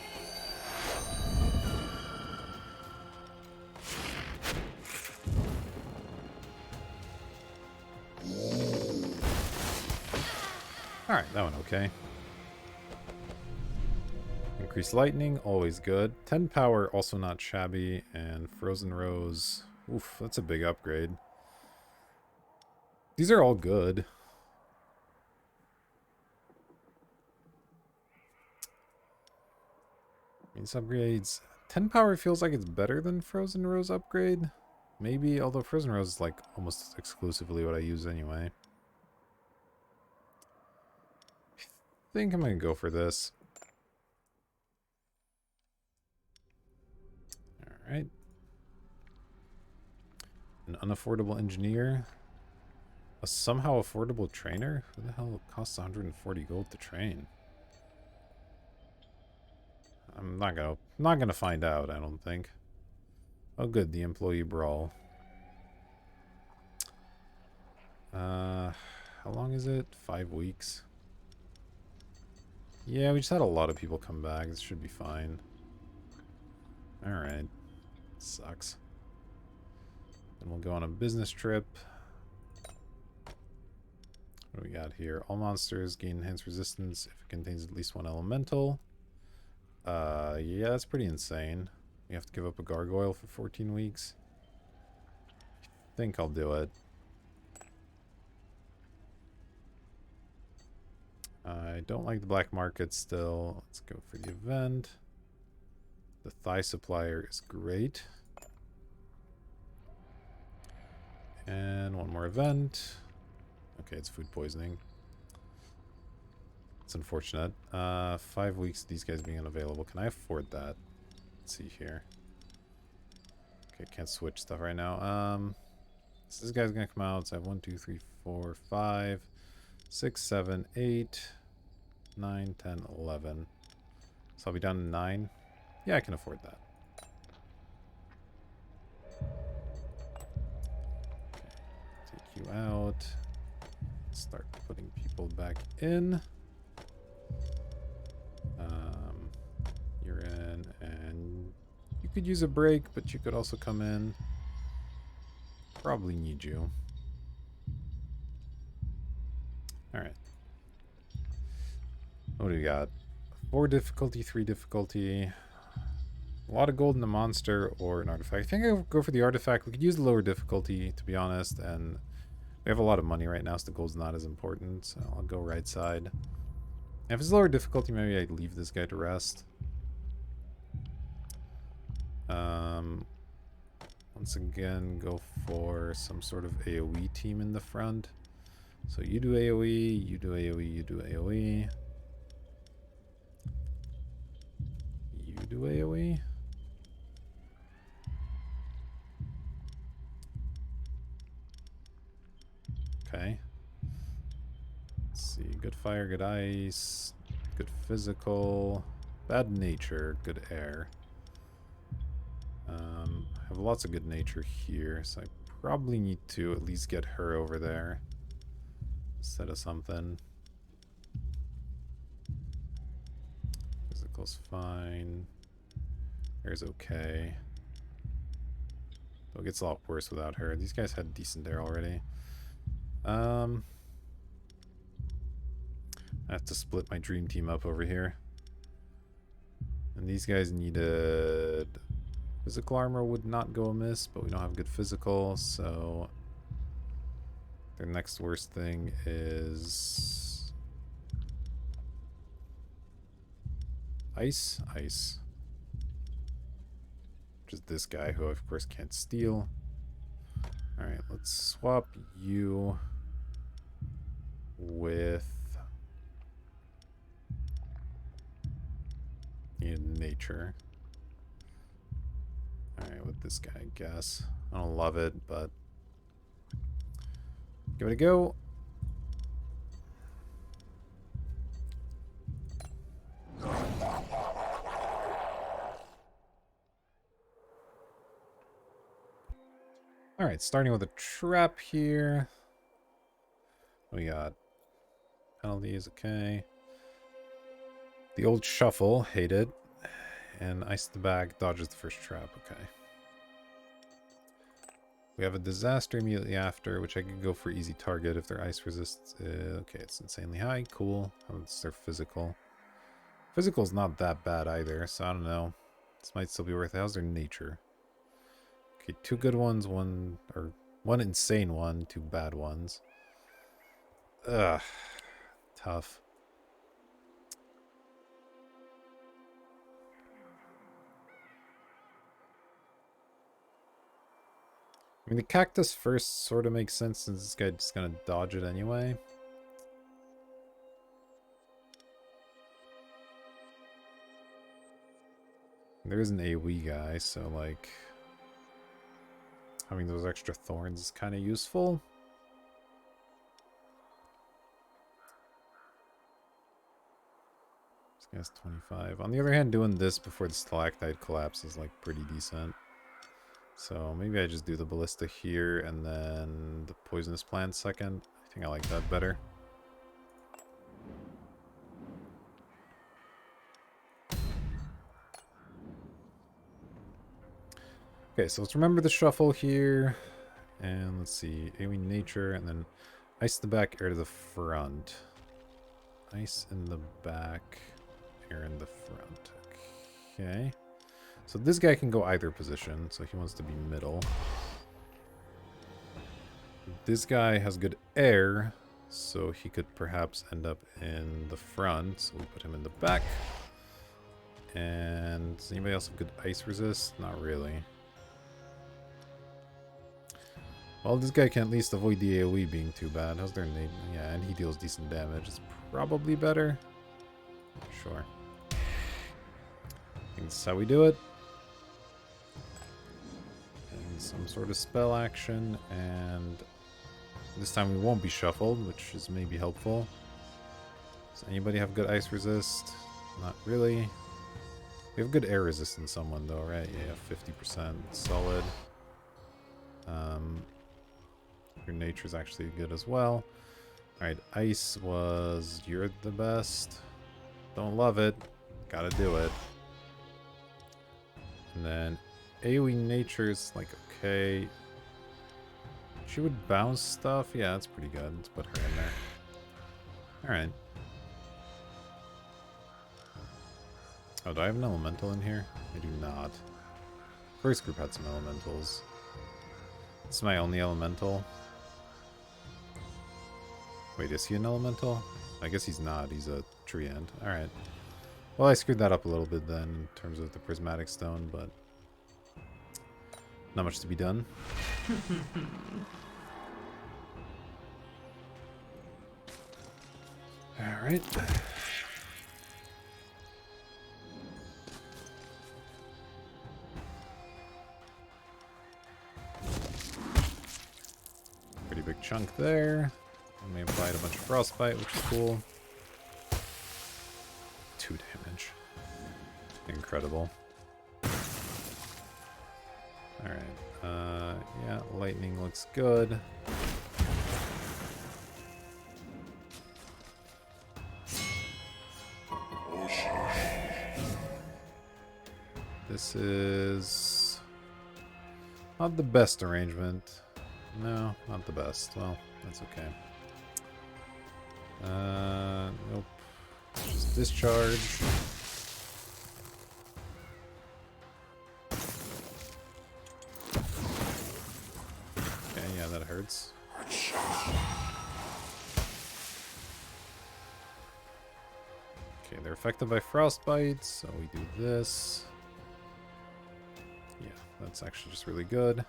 Alright, that went okay. Increased lightning, always good. 10 power, also not shabby. And Frozen Rose. Oof, that's a big upgrade. These are all good. These upgrades. 10 power feels like it's better than Frozen Rose upgrade. Maybe, although Frozen Rose is like almost exclusively what I use anyway. I think I'm gonna go for this. Alright. An unaffordable engineer. A somehow affordable trainer? Who the hell costs 140 gold to train? I'm not gonna find out, I don't think. Oh good, the employee brawl. How long is it? 5 weeks. Yeah, we just had a lot of people come back. This should be fine. Alright. Sucks. Then we'll go on a business trip. What do we got here? All monsters gain enhanced resistance if it contains at least one elemental. Yeah, that's pretty insane. We have to give up a gargoyle for 14 weeks. I think I'll do it. I don't like the black market still. Let's go for the event. The thigh supplier is great. And one more event. Okay, it's food poisoning. It's unfortunate. 5 weeks, these guys being unavailable. Can I afford that? Let's see here. Okay, can't switch stuff right now. So this guy's gonna come out. So I have 1, 2, 3, 4, 5, 6, 7, 8, 9, 10, 11. So I'll be down to 9. Yeah, I can afford that. Take you out. Start putting people back in. You're in, and you could use a break, but you could also come in. Probably need you. Alright. What do we got? 4 difficulty, 3 difficulty. A lot of gold in the monster or an artifact. I think I'll go for the artifact. We could use the lower difficulty, to be honest, and we have a lot of money right now, so the gold's not as important, so I'll go right side. If it's lower difficulty, maybe I'd leave this guy to rest. Once again, go for some sort of AoE team in the front. So you do AoE, you do AoE, you do AoE. You do AoE. Okay. Let's see. Good fire, good ice, good physical, bad nature, good air. I have lots of good nature here, so I probably need to at least get her over there instead of something. Physical's fine. Air's okay. Though it gets a lot worse without her. These guys had decent air already. I have to split my dream team up over here. And these guys needed... Physical armor would not go amiss, but we don't have good physical, so... Their next worst thing is... Ice? Ice. Which is this guy, who I, of course, can't steal. Alright, let's swap you with... in nature. Alright, with this guy, I guess. I don't love it, but... Give it a go. Alright, starting with a trap here. We got penalties, okay. The old shuffle, hate it. And ice the bag, dodges the first trap, okay. We have a disaster immediately after, which I could go for easy target if their ice resists. Okay, it's insanely high, cool. It's their physical. Physical's not that bad either, so I don't know. This might still be worth it. How's their nature? Okay, 2 good ones, one insane one, 2 bad ones. Ugh, tough. I mean, the cactus first sort of makes sense since this guy's just gonna dodge it anyway. There is an AoE guy, so like having those extra thorns is kind of useful. This guy's 25. On the other hand, doing this before the stalactite collapse is like pretty decent. So maybe I just do the ballista here and then the poisonous plant second. I think I like that better. Okay, so let's remember the shuffle here. And let's see, AoE nature and then ice the back, air to the front. Ice in the back, air in the front. Okay. So this guy can go either position, so he wants to be middle. This guy has good air, so he could perhaps end up in the front, so we put him in the back. And does anybody else have good ice resist? Not really. Well, this guy can at least avoid the AoE being too bad. How's their name? Yeah, and he deals decent damage. It's probably better. Sure. I think this is how we do it. And and some sort of spell action, and this time we won't be shuffled, which is maybe helpful. Does anybody have good ice resist? Not really. We have good air resist in someone though, right? Yeah, 50%. Solid. Your nature's actually good as well. Alright, ice was... You're the best. Don't love it. Gotta do it. And then AoE nature's like okay. She would bounce stuff. Yeah, that's pretty good. Let's put her in there. Alright. Oh, do I have an elemental in here? I do not. First group had some elementals. This is my only elemental. Wait, is he an elemental? I guess he's not. He's a tree end. Alright. Well, I screwed that up a little bit then in terms of the prismatic stone, but not much to be done. Alright. Pretty big chunk there. And we applied a bunch of frostbite, which is cool. 2 damage. Incredible. Alright. Yeah, lightning looks good. This is not the best arrangement. No, not the best. Well, that's okay. Nope. Just discharge. Okay, yeah, that hurts. Okay, they're affected by frostbite, so we do this. Yeah, that's actually just really good.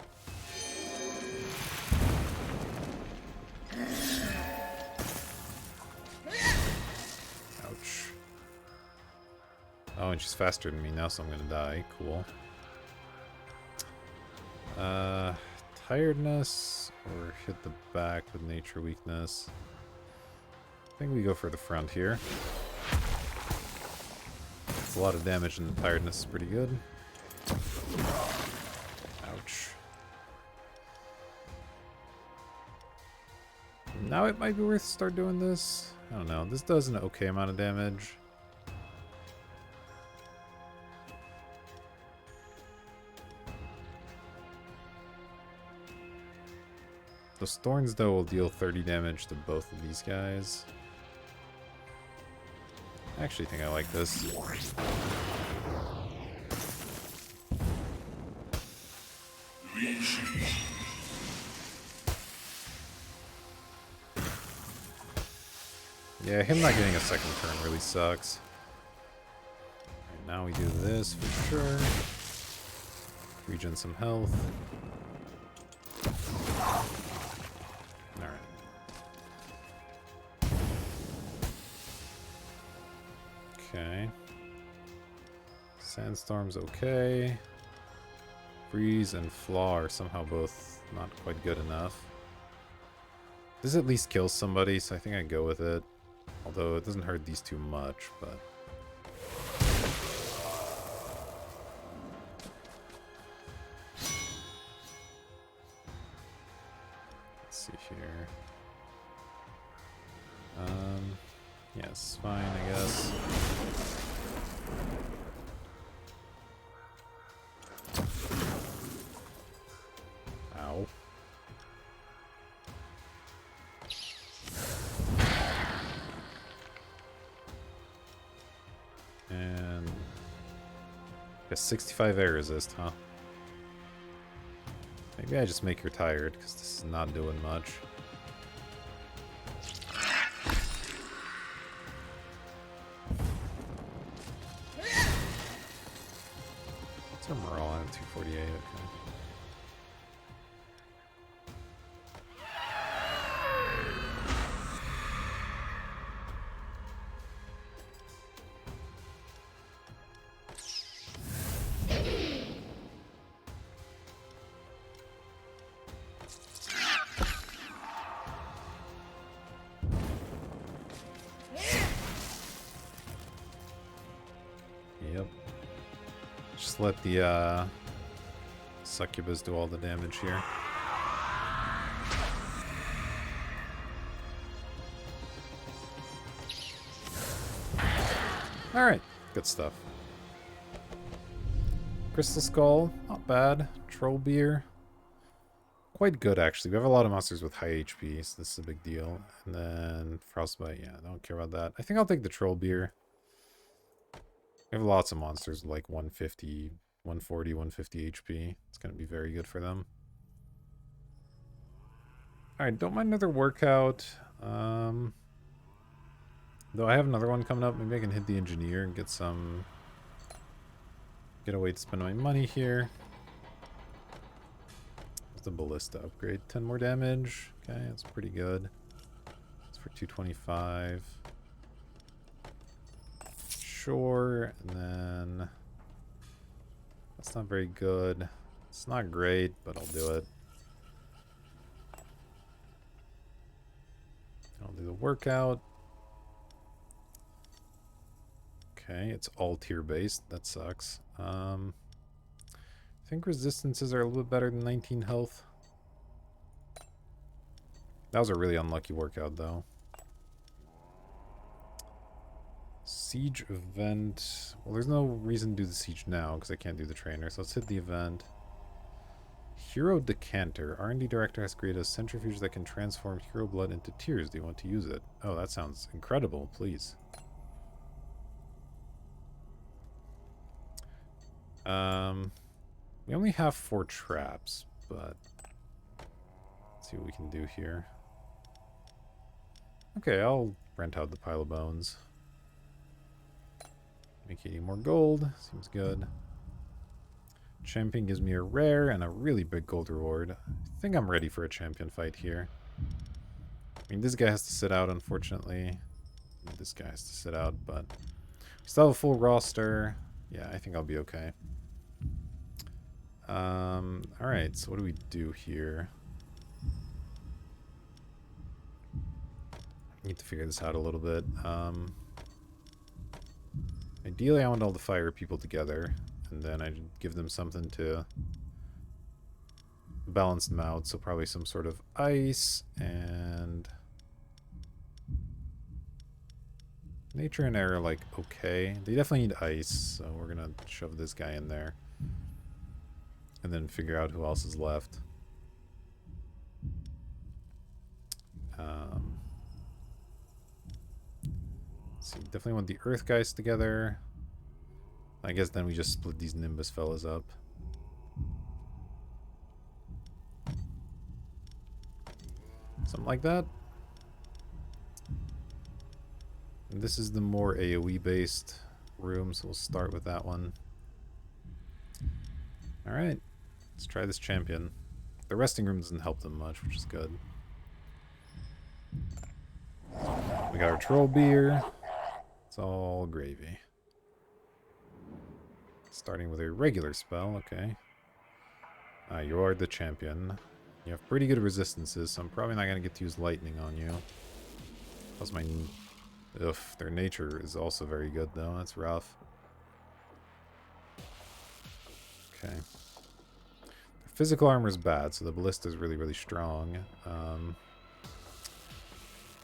Ouch. Oh, and she's faster than me now, so I'm gonna die. Cool. Tiredness or hit the back with nature weakness. I think we go for the front here. It's a lot of damage and the tiredness is pretty good. Ouch. Now it might be worth to start doing this. I don't know. This does an okay amount of damage. Those thorns, though, will deal 30 damage to both of these guys. I actually think I like this. Yeah, him not getting a second turn really sucks. Alright, now we do this for sure. Regen some health. Alright. Okay. Sandstorm's okay. Freeze and Flaw are somehow both not quite good enough. This at least kills somebody, so I think I'd go with it. Although it doesn't hurt these too much, but... Let's see here. Yes, fine, I guess. Ow. And... a 65 air resist, huh? Maybe I just make her tired, because this is not doing much. What's her morale at 248? Okay. just let the succubus do all the damage here. Alright, good stuff. Crystal Skull, not bad. Troll Beer, quite good actually. We have a lot of monsters with high HP, so this is a big deal. And then Frostbite, yeah, I don't care about that. I think I'll take the Troll Beer. We have lots of monsters with like 150, 140, 150 HP. It's going to be very good for them. Alright, don't mind another workout. Though I have another one coming up. Maybe I can hit the engineer and get some... Get a way to spend my money here. What's the ballista upgrade? 10 more damage. Okay, that's pretty good. It's for 225. Sure, and then... That's not very good. It's not great, but I'll do it. I'll do the workout. Okay, it's all tier based. That sucks. I think resistances are a little bit better than 19 health. That was a really unlucky workout, though. Siege event. Well, there's no reason to do the siege now because I can't do the trainer. So let's hit the event. Hero Decanter. R&D Director has created a centrifuge that can transform hero blood into tears. Do you want to use it? Oh, that sounds incredible. Please. We only have 4 traps, but let's see what we can do here. Okay, I'll rent out the pile of bones. Make 80 more gold. Seems good. Champion gives me a rare and a really big gold reward. I think I'm ready for a champion fight here. I mean, this guy has to sit out, unfortunately. This guy has to sit out, but we still have a full roster. Yeah, I think I'll be okay. Alright, so what do we do here? Need to figure this out a little bit. Ideally, I want all the fire people together, and then I give them something to balance them out. So probably some sort of ice and nature and air are like okay. They definitely need ice, so we're gonna shove this guy in there, and then figure out who else is left. So definitely want the earth guys together. I guess then we just split these Nimbus fellas up. Something like that. And this is the more AoE based room, so we'll start with that one. Alright, let's try this champion. The resting room doesn't help them much, which is good. We got our troll beer. It's all gravy. Starting with a regular spell, okay. You are the champion. You have pretty good resistances, so I'm probably not going to get to use lightning on you. Plus my... Ugh, their nature is also very good, though. That's rough. Okay. Their physical armor is bad, so the ballista is really, really strong.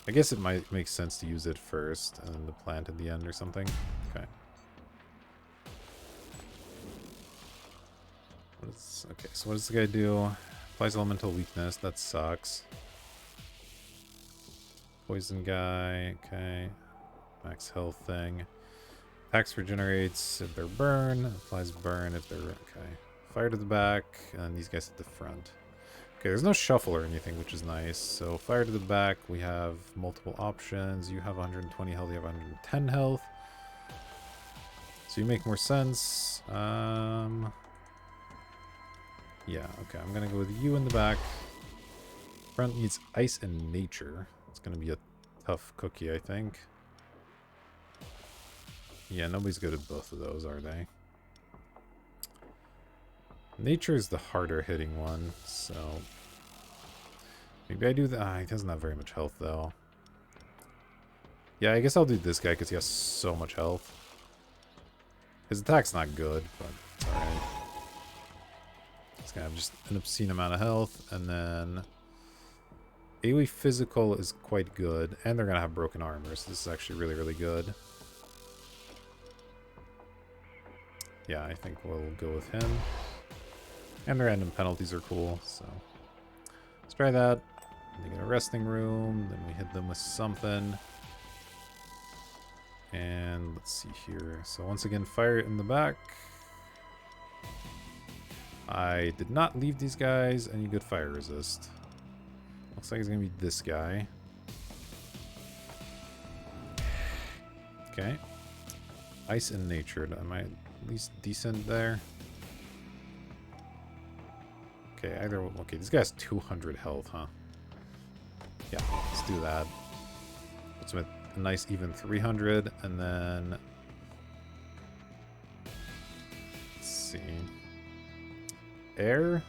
I guess it might make sense to use it first, and then the plant at the end or something. Okay. Okay, so what does the guy do? Applies elemental weakness. That sucks. Poison guy. Okay. Max health thing. Attacks regenerates if they're burn. Applies burn if they're... Okay. Fire to the back, and these guys at the front. Okay, there's no shuffle or anything, which is nice. So fire to the back, we have multiple options. You have 120 health, you have 110 health. So you make more sense. Yeah, okay, I'm gonna go with you in the back. Front needs ice and nature. It's gonna be a tough cookie, I think. Yeah, nobody's good at both of those, are they? Nature is the harder hitting one, so maybe I do that. He doesn't have very much health, though. Yeah, I guess I'll do this guy because he has so much health. His attack's not good, but Alright. It's gonna have just an obscene amount of health, and then AoE physical is quite good, and they're gonna have broken armor, so this is actually really, really good. Yeah, I think we'll go with him. And their random penalties are cool, so let's try that. They get a resting room, then we hit them with something. And let's see here. So once again, fire in the back. I did not leave these guys any good fire resist. Looks like it's gonna be this guy. Okay. Ice and nature. Am I at least decent there? Okay, okay, this guy has 200 health, huh? Yeah, let's do that. Let's make a nice even 300, and then let's see. Air's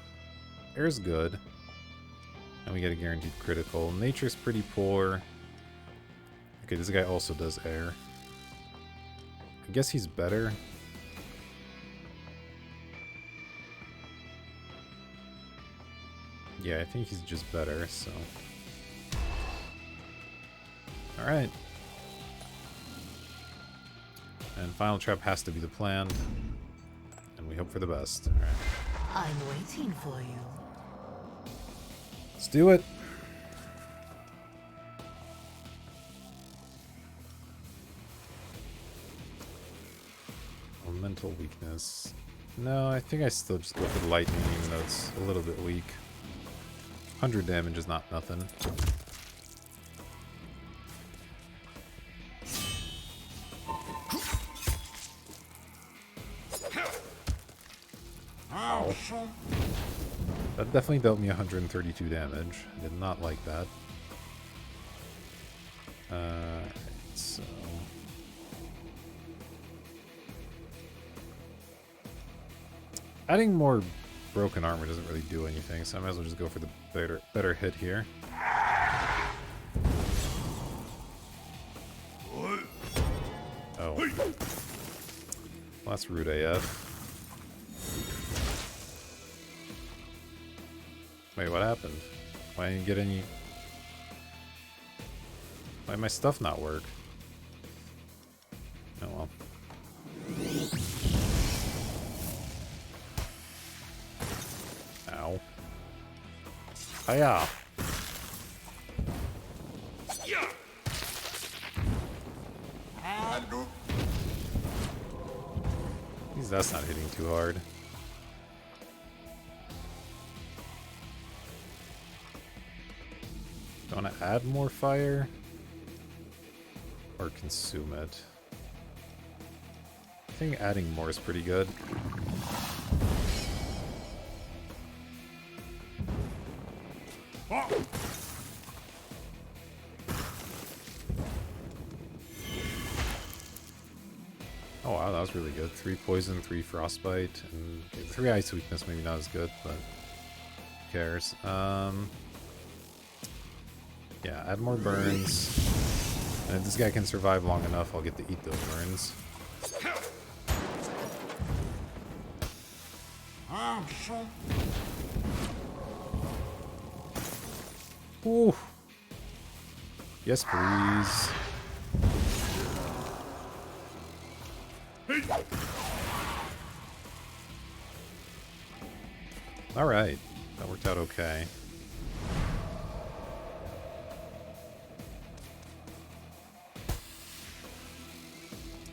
good. And we get a guaranteed critical. Nature's pretty poor. Okay, this guy also does air. I guess he's better. Yeah, I think he's just better, so. Alright. And final trap has to be the plan. And we hope for the best. Alright. I'm waiting for you. Let's do it. Elemental weakness. No, I think I still just go for the lightning, even though it's a little bit weak. 100 damage is not nothing. Ow. That definitely dealt me 132 damage. I did not like that. So... adding more broken armor doesn't really do anything, so I might as well just go for the better hit here. Oh. Well, that's rude AF. Wait, what happened? Why didn't you get any... why did my stuff not work? Oh well. Ow. Hiya! At least that's not hitting too hard. Do I want to add more fire? Or consume it? I think adding more is pretty good. Oh wow, that was really good. 3 poison, 3 frostbite, and okay, 3 ice weakness, maybe not as good, but who cares? Yeah, add more burns. And if this guy can survive long enough, I'll get to eat those burns. Ooh. Yes, please. Alright, that worked out okay.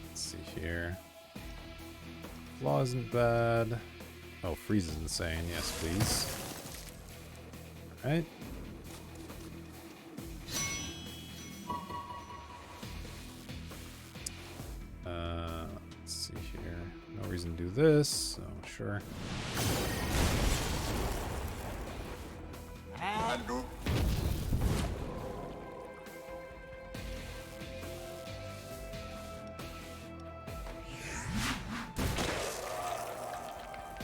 Let's see here. Flaw isn't bad. Oh, freeze is insane. Yes, please. Alright. Let's see here. No reason to do this, so sure.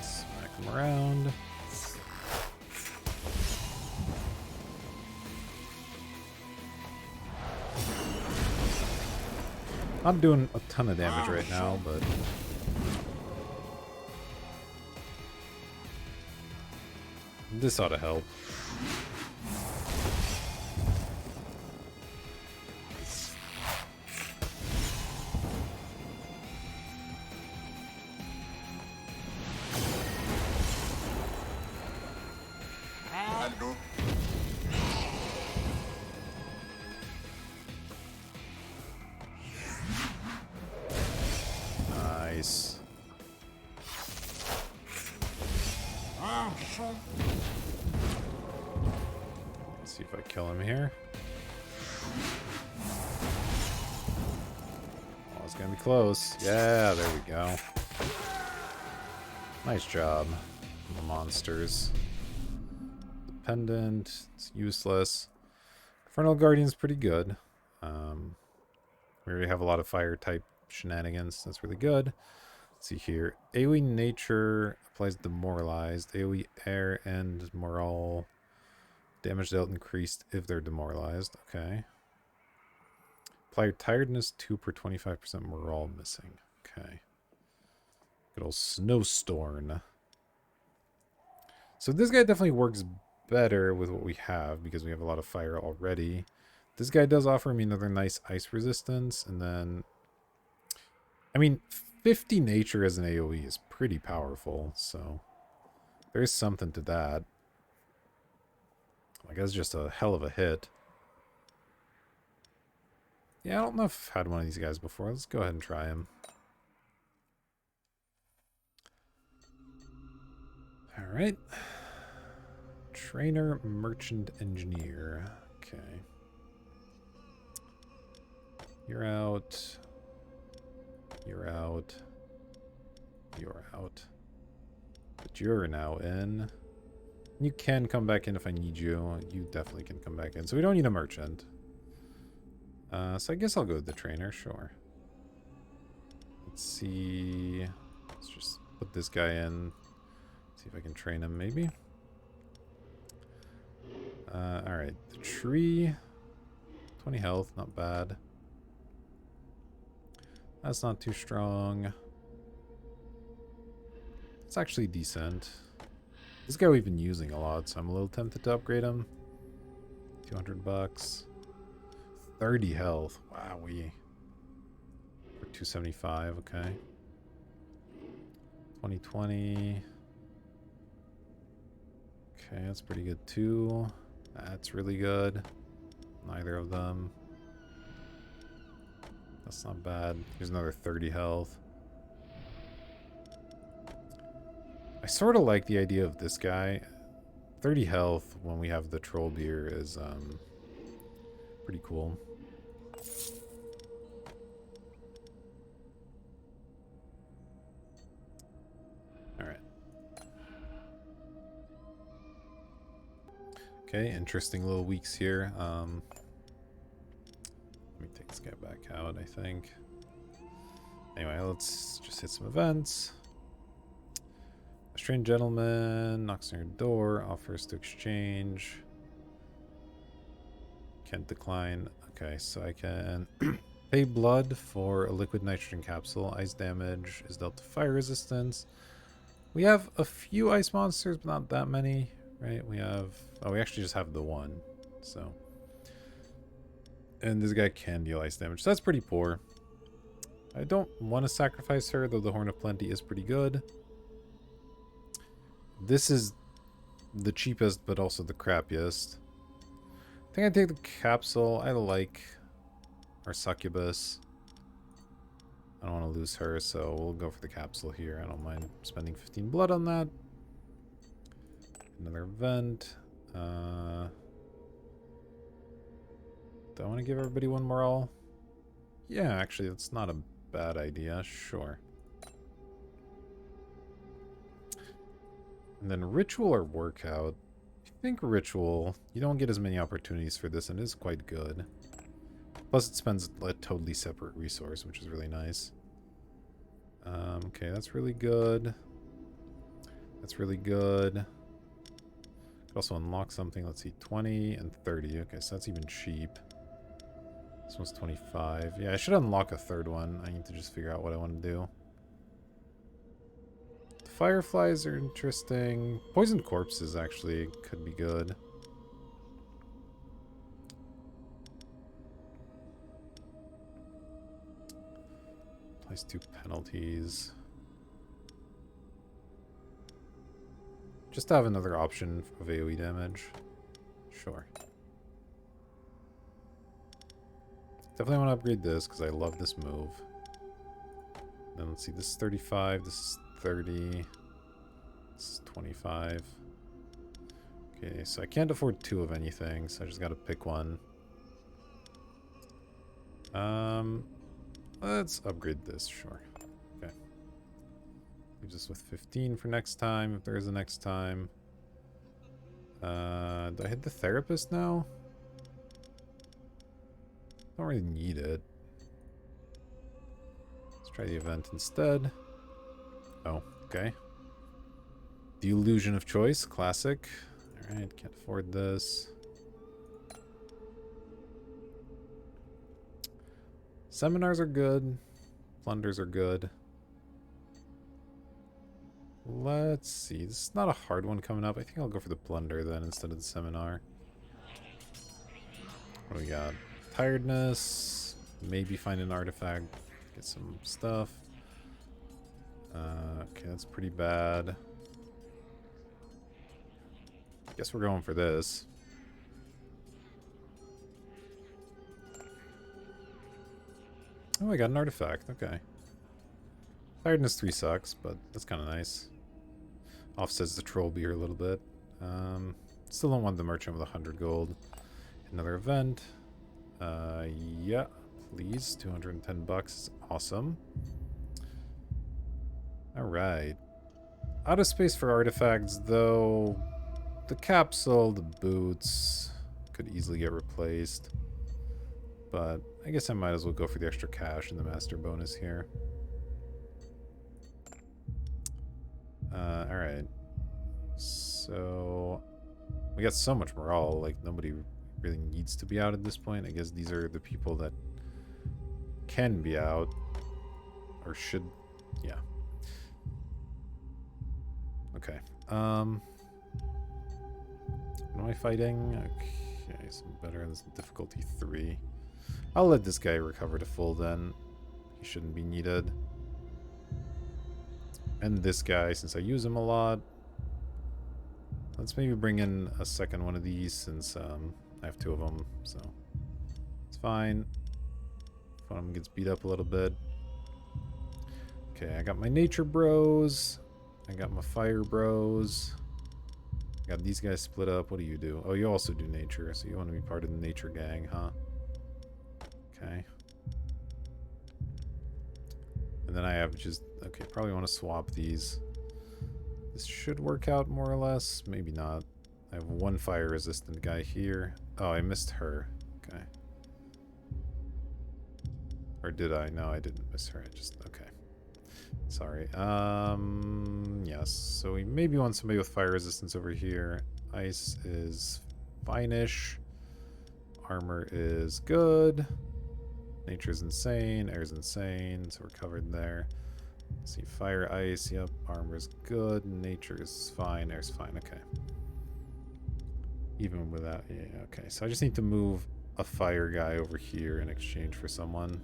Smack him around. I'm doing a ton of damage right now, but This ought to help. Nice. Let's see if I kill him here. Oh, it's gonna be close. Yeah, there we go. Nice job, the monsters. Dependent, it's useless. Infernal Guardian's pretty good. We already have a lot of fire type shenanigans. That's really good. Let's see here. AoE Nature applies Demoralized. AoE Air and Morale. Damage dealt increased if they're demoralized. Okay. Apply Tiredness 2 per 25% morale missing. Okay. Good old Snowstorm. So this guy definitely works better with what we have because we have a lot of fire already. This guy does offer me another nice ice resistance, and then... I mean, 50 nature as an AoE is pretty powerful, so... there's something to that. I guess just a hell of a hit. Yeah, I don't know if I've had one of these guys before. Let's go ahead and try him. Alright. Trainer, Merchant, Engineer. Okay. You're out. You're out. You're out. But you're now in. You can come back in if I need you. You definitely can come back in. So we don't need a merchant. So I guess I'll go with the trainer, sure. Let's see. Let's just put this guy in. See if I can train him, maybe. Alright. The tree. 20 health, not bad. That's not too strong. It's actually decent. This guy we've been using a lot, so I'm a little tempted to upgrade him. 200 bucks. 30 health. Wow, for 275, okay. 2020. Okay, that's pretty good too. That's really good. Neither of them. That's not bad. Here's another 30 health. I sort of like the idea of this guy. 30 health when we have the troll beer is pretty cool. Alright. Okay, interesting little weeks here. Let me take this guy back out, I think. Anyway, let's just hit some events. A strange gentleman knocks on your door, offers to exchange. Can't decline. Okay, so I can pay blood for a liquid nitrogen capsule. Ice damage is dealt to fire resistance. We have a few ice monsters, but not that many, right? We have... oh, we actually just have the one, so... and this guy can deal ice damage, so that's pretty poor. I don't want to sacrifice her, though the Horn of Plenty is pretty good. This is the cheapest, but also the crappiest. I think I'd take the capsule. I like our succubus. I don't want to lose her, so we'll go for the capsule here. I don't mind spending 15 blood on that. Another event. Do I want to give everybody one morale? Yeah, actually, that's not a bad idea. Sure. And then ritual or workout. I think ritual. You don't get as many opportunities for this, and it is quite good. Plus, it spends a totally separate resource, which is really nice. Okay, that's really good. That's really good. Could also unlock something. Let's see, 20 and 30. Okay, so that's even cheap. This one's 25. Yeah, I should unlock a third one. I need to just figure out what I want to do. fireflies are interesting. Poisoned corpses actually could be good. Place 2 penalties. Just to have another option of AoE damage. Sure. Definitely want to upgrade this because I love this move. Then let's see, this is 35, this is 30, this is 25. Okay, so I can't afford 2 of anything, so I just gotta pick one. Let's upgrade this, sure. Okay. Leaves us with 15 for next time, if there is a next time. Do I hit the therapist now? Don't really need it. Let's try the event instead. Oh, okay. The illusion of choice, classic. Alright, can't afford this. Seminars are good. Plunders are good. Let's see. This is not a hard one coming up. I think I'll go for the plunder then instead of the seminar. What do we got? Tiredness. Maybe find an artifact. Get some stuff. Okay, that's pretty bad. Guess we're going for this. Oh, I got an artifact. Okay. Tiredness 3 sucks, but that's kind of nice. Offsets the troll beer a little bit. Still don't want the merchant with 100 gold. Another event. Yeah, please. 210 bucks is awesome. Alright. Out of space for artifacts, though. The capsule, the boots could easily get replaced. But I guess I might as well go for the extra cash and the master bonus here. Alright. So we got so much morale, like nobody really needs to be out at this point. I guess these are the people that can be out. Or should, yeah. Okay. What am I fighting? Okay, so veterans difficulty 3. I'll let this guy recover to full then. He shouldn't be needed. And this guy, since I use him a lot. Let's maybe bring in a second one of these since I have 2 of them, so it's fine. If one of them gets beat up a little bit. Okay, I got my nature bros. I got my fire bros. I got these guys split up. What do you do? Oh, you also do nature, so you want to be part of the nature gang, huh? Okay. And then I have just... Okay, probably want to swap these. This should work out more or less. Maybe not. I have 1 fire resistant guy here. Oh, I missed her. Okay. Or did I? No, I didn't miss her. I just... Okay. Sorry. Yes. So we maybe want somebody with fire resistance over here. Ice is fine-ish. Armor is good. Nature's insane. Air's insane. So we're covered there. Let's see. Fire, ice. Yep. Armor's good. Nature's fine. Air's fine. Okay. Even without... Yeah, okay. So I just need to move a fire guy over here in exchange for someone.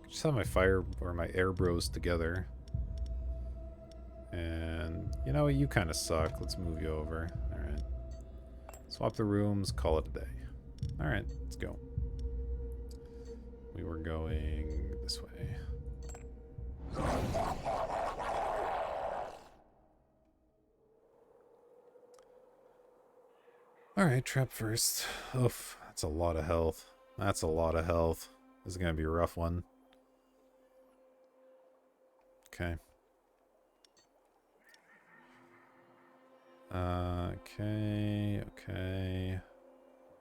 Just have my fire or my air bros together. And you know what? You kind of suck. Let's move you over. Alright. Swap the rooms. Call it a day. Alright. Let's go. We were going this way. Alright, trap first. Oof. That's a lot of health. That's a lot of health. This is going to be a rough one. Okay. Okay.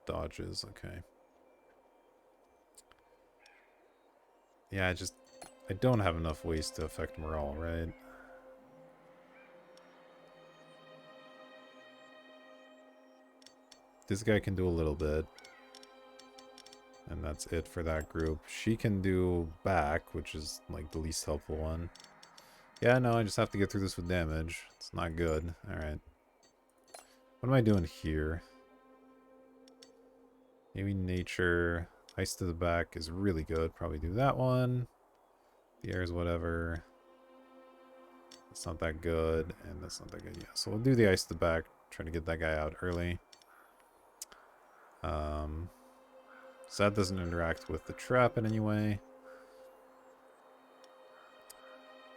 Dodges, okay. Yeah, I don't have enough ways to affect morale, right? this guy can do a little bit. And that's it for that group. She can do back, which is like the least helpful one. Yeah, no, I just have to get through this with damage. It's not good. Alright. What am I doing here? Maybe nature. Ice to the back is really good. Probably do that one. The air is whatever. It's not that good. And that's not that good. Yeah, so we'll do the ice to the back. Try to get that guy out early. So that doesn't interact with the trap in any way.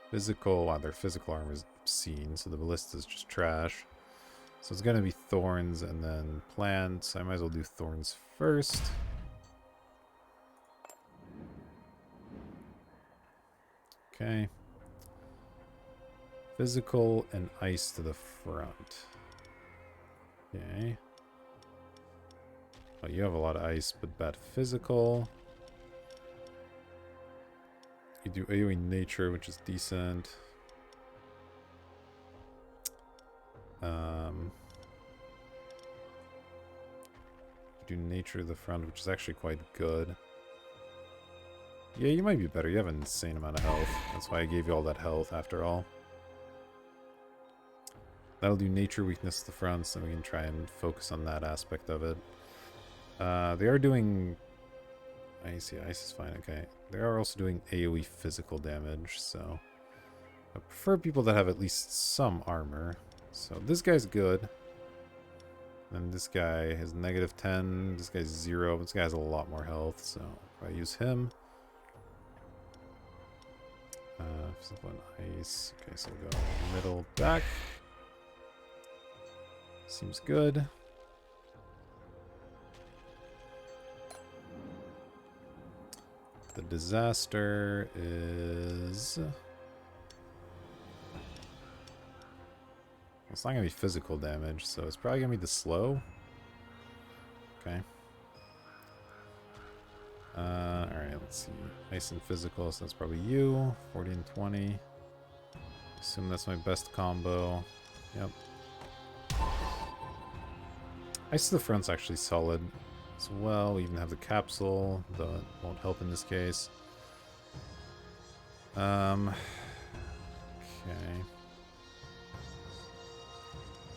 Physical, wow, their physical armor is obscene, so the ballista is just trash. So it's gonna be thorns and then plants. I might as well do thorns first. Okay. Physical and ice to the front. Okay. Oh, you have a lot of ice, but bad physical. You do AoE nature, which is decent. You do nature to the front, which is actually quite good. Yeah, you might be better. You have an insane amount of health. That's why I gave you all that health, after all. That'll do nature weakness to the front, so we can try and focus on that aspect of it. They are doing... Ice, yeah, ice is fine, okay. They are also doing AoE physical damage, so... I prefer people that have at least some armor. So this guy's good. And this guy has -10, this guy's 0, this guy has a lot more health, so if I use him... Physical and ice. Okay, so we'll go middle, back. Seems good. The disaster is... It's not going to be physical damage, so it's probably going to be the slow. Okay. Alright, let's see. Ice and physical, so that's probably you. 40 and 20. Assume that's my best combo. Yep. Ice to the front's actually solid as well. We even have the capsule, though it won't help in this case. Okay.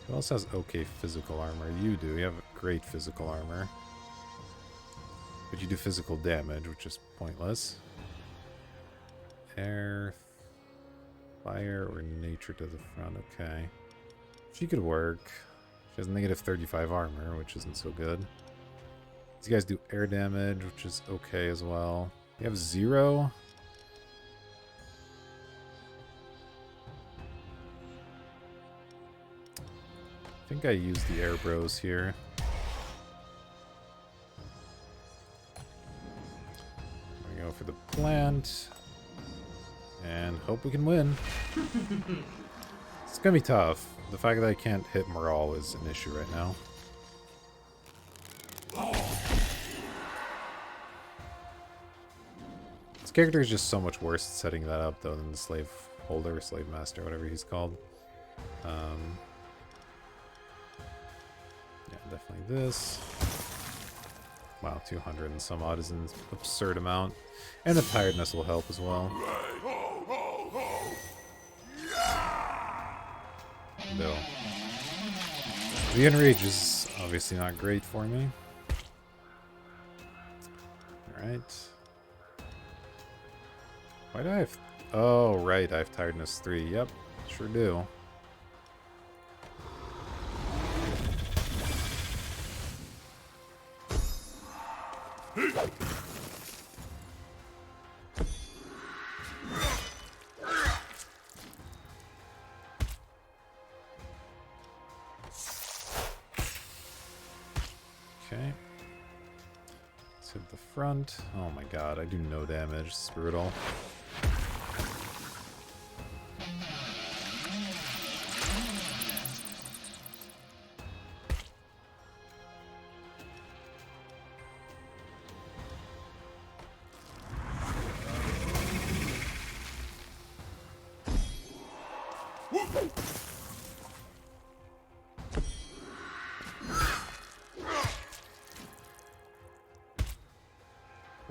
Who else has okay physical armor? You do. You have great physical armor. But you do physical damage, which is pointless. Air, fire, or nature to the front. Okay. She could work. She has -35 armor, which isn't so good. These guys do air damage, which is okay as well. You have 0. I think I used the air bros here. I'm gonna go for the plant. And hope we can win. It's gonna be tough. The fact that I can't hit morale is an issue right now. This character is just so much worse at setting that up, though, than the slave holder, slave master, whatever he's called. Yeah, definitely this. Wow, 200 and some odd is an absurd amount. And the tiredness will help as well. Though. The enrage is obviously not great for me. Alright. Why do I have... Oh, right, I have tiredness 3. Yep, sure do. Okay. Let's hit the front. Oh my god, I do no damage. It's brutal.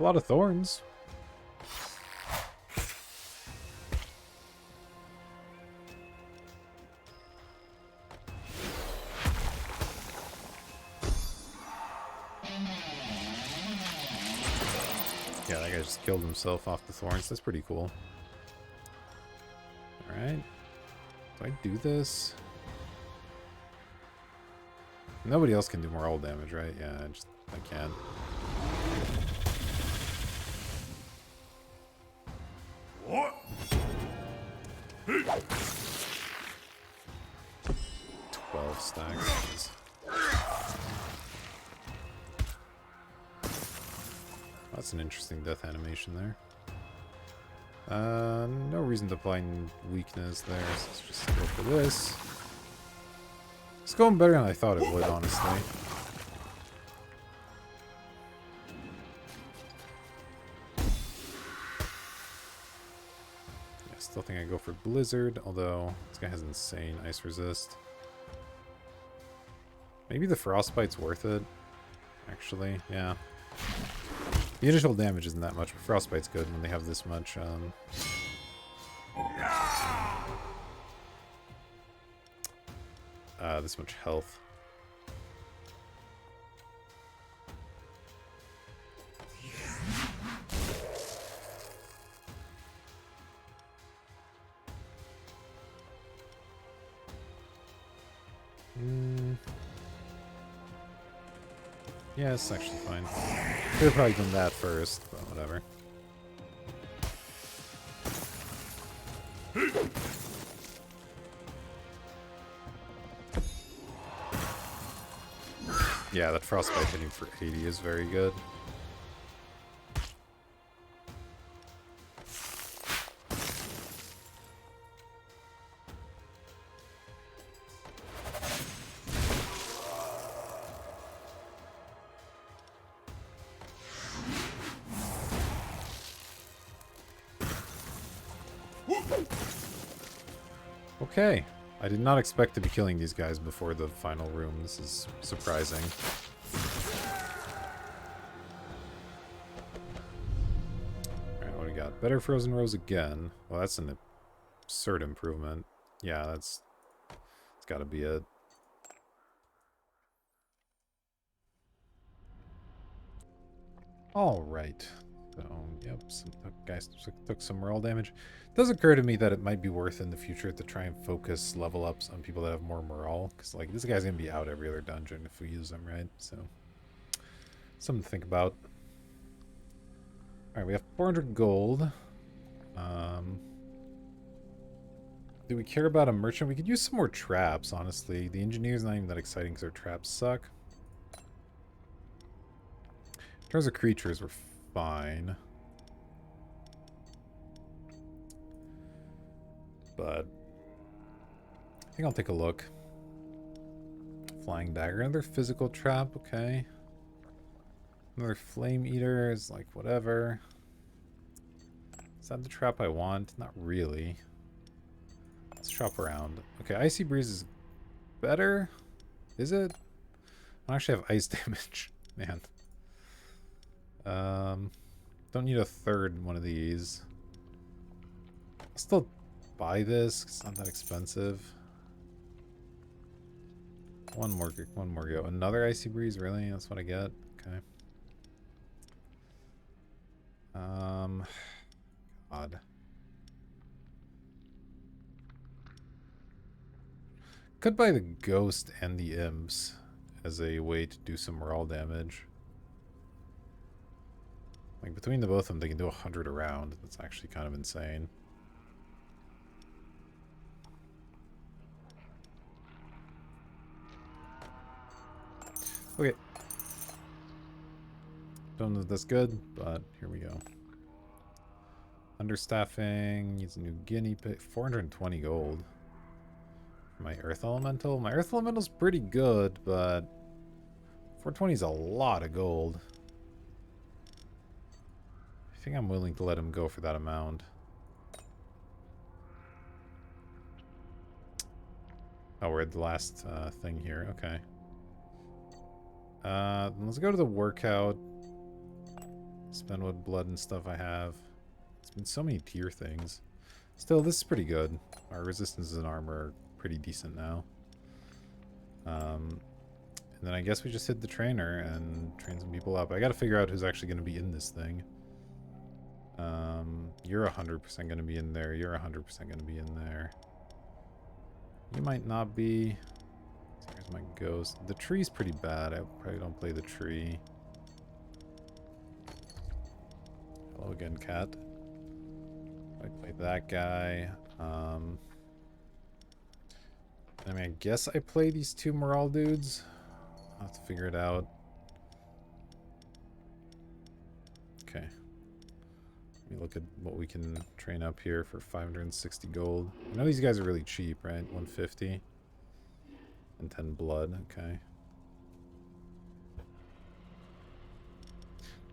A lot of thorns. Yeah, that guy just killed himself off the thorns. That's pretty cool. Alright. Do I do this? Nobody else can do morale damage, right? Yeah, I can. What? 12 stacks. That's an interesting death animation there. No reason to apply weakness there, so let's just go for this. It's going better than I thought it would, honestly. I still think I go for Blizzard, although this guy has insane ice resist. Maybe the Frostbite's worth it, actually, yeah. The initial damage isn't that much, but Frostbite's good when they have this much, this much health. Yeah, it's actually fine. Could have probably done that first, but whatever. Yeah, that frostbite hitting for 80 is very good. Okay. I did not expect to be killing these guys before the final room. This is surprising. Alright, what do we got? Better Frozen Rose again. Well, that's an absurd improvement. Yeah, it's gotta be it. Alright. So, yep, some guys took some morale damage. It does occur to me that it might be worth in the future to try and focus level ups on people that have more morale. Because, like, this guy's going to be out every other dungeon if we use him, right? So, something to think about. Alright, we have 400 gold. Do we care about a merchant? We could use some more traps, honestly. The engineer's not even that exciting because our traps suck. In terms of creatures, we're fine. But I think I'll take a look. Flying dagger, another physical trap, okay. Another flame eater is like whatever. Is that the trap I want? Not really. Let's shop around. Okay, icy breeze is better. Is it? I don't actually have ice damage, man. Don't need a third one of these. I'll still buy this. It's not that expensive. One more go. Another icy breeze, really? That's what I get. Okay. God. Could buy the ghost and the imps as a way to do some morale damage. Like, between the both of them, they can do 100 a round. That's actually kind of insane. Okay. Don't know if that's good, but here we go. Understaffing, needs a new guinea pig. 420 gold. My Earth Elemental? My Earth Elemental's pretty good, but 420 is a lot of gold. I think I'm willing to let him go for that amount. Oh, we're at the last thing here. Okay. Let's go to the workout. Spend what blood and stuff I have. It's been so many tier things. Still, this is pretty good. Our resistances and armor are pretty decent now. And then I guess we just hit the trainer and train some people up. I gotta figure out who's actually gonna be in this thing. You're 100% gonna be in there. You're 100% gonna be in there. You might not be. Here's my ghost. The tree's pretty bad. I probably don't play the tree. Hello again, cat. I play that guy. I mean, I guess I play these two morale dudes. I'll have to figure it out. Okay. Let me look at what we can train up here for 560 gold. I know these guys are really cheap, right? 150. And 10 blood. Okay.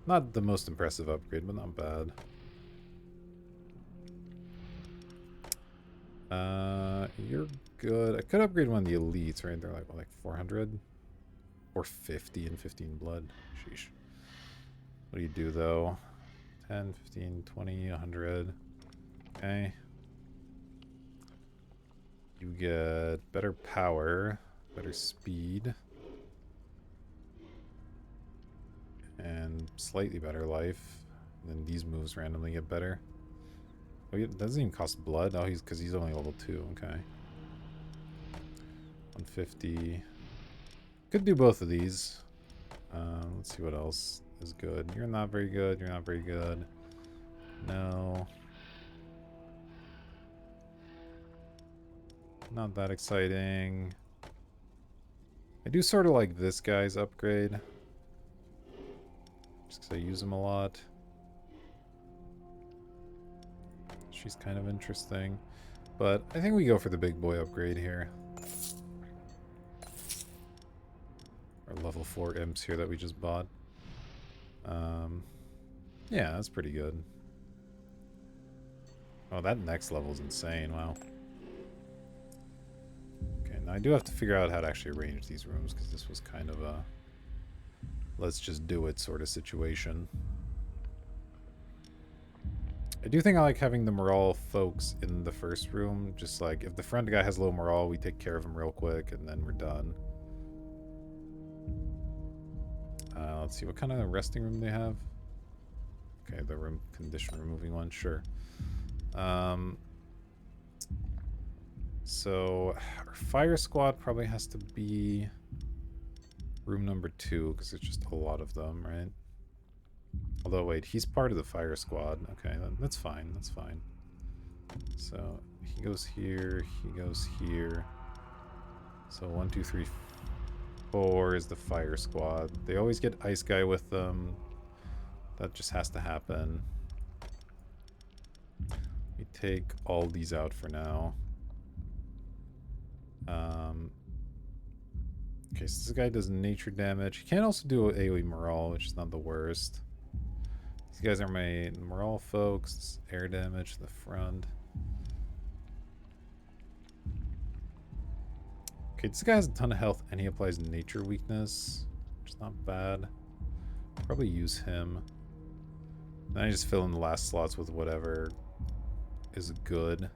Not the most impressive upgrade, but not bad. You're good. I could upgrade one of the elites, right? They're like 400 or 50 and 15 blood. Sheesh. What do you do though? 10, 15, 20, 100. Okay. You get better power, better speed, and slightly better life. Then these moves randomly get better. Oh, it doesn't even cost blood. Oh, because he's only level 2. Okay. 150. Could do both of these. Let's see what else is good. You're not very good. You're not very good. No. Not that exciting. I do sort of like this guy's upgrade. Just because I use him a lot. She's kind of interesting. But I think we go for the big boy upgrade here. Our level 4 imps here that we just bought. Yeah, that's pretty good. Oh, that next level is insane. Wow. Okay, now I do have to figure out how to actually arrange these rooms, because this was kind of a let's just do it sort of situation. I do think I like having the morale folks in the first room. Just like, if the front guy has low morale, we take care of him real quick, and then we're done. Let's see, what kind of resting room they have? Okay, the room condition removing one, sure. So, our fire squad probably has to be room number 2, because it's just a lot of them, right? Although, wait, he's part of the fire squad. Okay, that's fine, that's fine. So, he goes here, he goes here. So, 1, 2, 3, 4 is the fire squad. They always get ice guy with them. That just has to happen. We take all these out for now. Okay, so this guy does nature damage. He can also do AoE morale, which is not the worst. These guys are my morale folks. Air damage to the front. Okay, this guy has a ton of health and he applies nature weakness, which is not bad. Probably use him. Then I just fill in the last slots with whatever is good.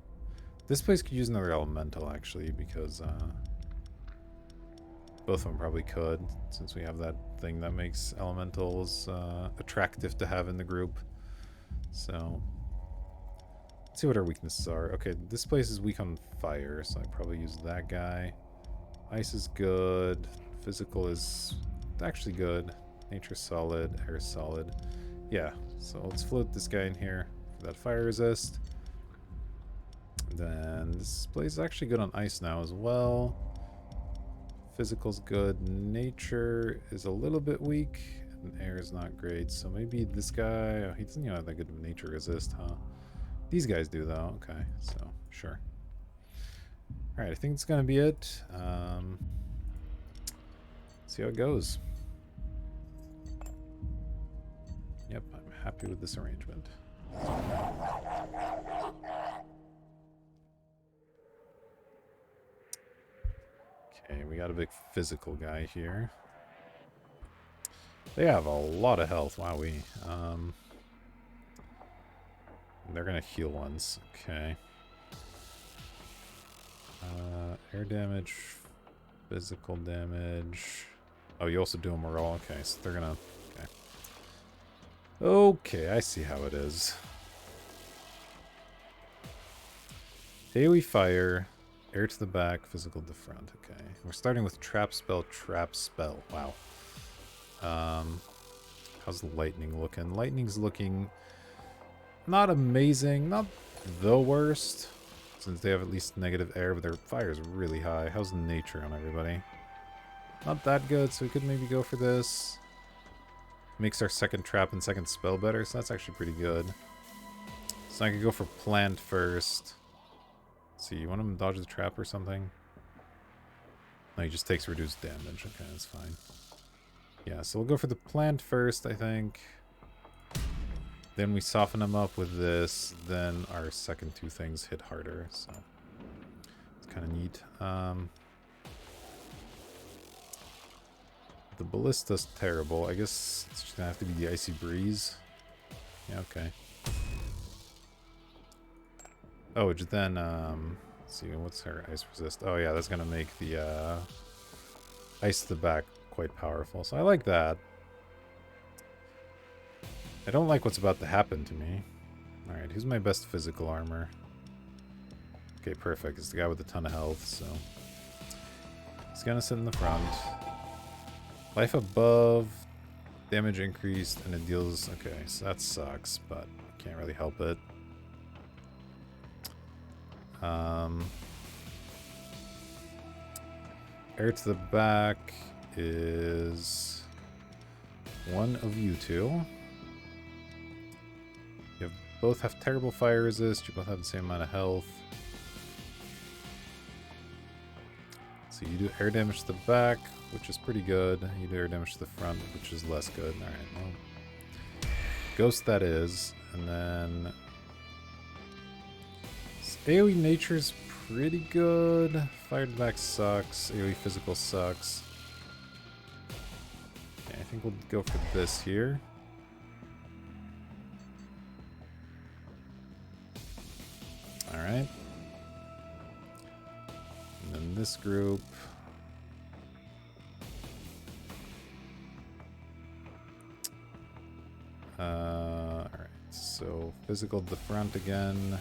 This place could use another elemental, actually, because both of them probably could, since we have that thing that makes elementals attractive to have in the group. So, let's see what our weaknesses are. Okay, this place is weak on fire, so I probably use that guy. Ice is good. Physical is actually good. Nature solid. Air solid. Yeah, so let's float this guy in here for that fire resist. Then this place is actually good on ice now as well. Physical's good. Nature is a little bit weak. And air is not great. So maybe this guy... Oh, he doesn't even have that good of nature resist, huh? These guys do, though. Okay, so sure. Alright, I think it's going to be it. See how it goes. Yep, I'm happy with this arrangement. Okay, we got a big physical guy here. They have a lot of health. Wow, they're gonna heal once. Okay. Air damage, physical damage. Oh, you also do a morale. Okay, so they're gonna. Okay. Okay, I see how it is. AoE fire, air to the back, physical to the front. Okay, we're starting with trap spell, trap spell. Wow. How's the lightning looking? Lightning's looking not amazing, not the worst, since they have at least negative air, but their fire is really high. How's nature on everybody? Not that good, so we could maybe go for this. Makes our second trap and second spell better, so that's actually pretty good. So I could go for plant first. Let's see, you want him to dodge the trap or something? No, he just takes reduced damage. Okay, that's fine. Yeah, so we'll go for the plant first, I think. Then we soften him up with this. Then our second two things hit harder, so it's kind of neat. The ballista's terrible. I guess it's just gonna have to be the icy breeze. Yeah, okay. Oh, which then, let's see, what's her ice resist? Oh yeah, that's gonna make the ice to the back quite powerful. So I like that. I don't like what's about to happen to me. Alright, who's my best physical armor? Okay, perfect. It's the guy with a ton of health, so he's gonna sit in the front. Life above, damage increased, and it deals... Okay, so that sucks, but can't really help it. Air to the back is one of you two. You both have terrible fire resist. You both have the same amount of health. So you do air damage to the back, which is pretty good. You do air damage to the front, which is less good. Alright, well. Ghost that is. And then... AoE nature's pretty good. Fire to the back sucks. AoE physical sucks. Okay, I think we'll go for this here. Alright. And then this group. Alright, so physical to the front again.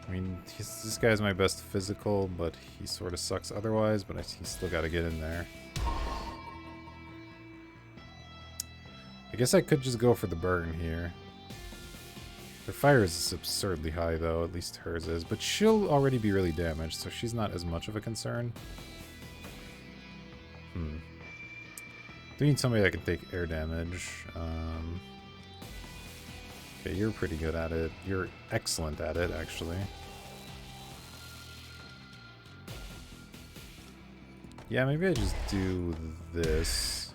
I mean, this guy's my best physical, but he sort of sucks otherwise, but he's still got to get in there. I guess I could just go for the burn here. Their fire is absurdly high, though, at least hers is, but she'll already be really damaged, so she's not as much of a concern. Do need somebody that can take air damage. Okay, you're pretty good at it. You're excellent at it, actually. Yeah, maybe I just do this.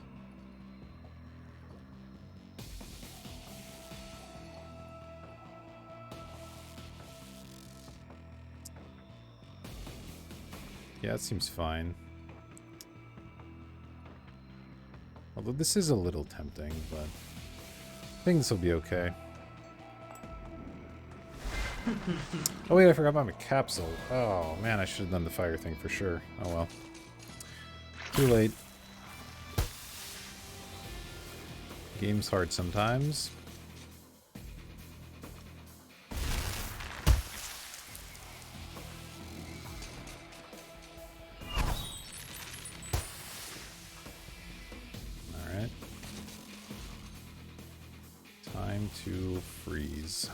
Yeah, it seems fine. Although this is a little tempting, but I think this will be okay. Oh wait, I forgot about my capsule. Oh man, I should have done the fire thing for sure. Oh well. Too late. Game's hard sometimes. Alright. Time to freeze.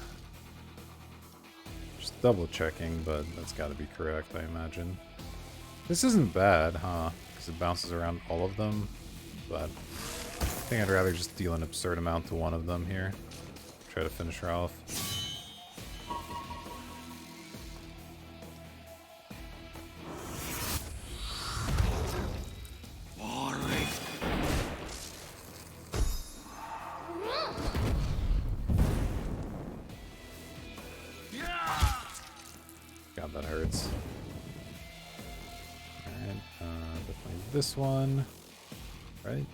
Just double checking, but that's gotta be correct, I imagine. This isn't bad, huh? Because it bounces around all of them, but I think I'd rather just deal an absurd amount to one of them here. Try to finish her off. God, that hurts. Alright, definitely this one. Right?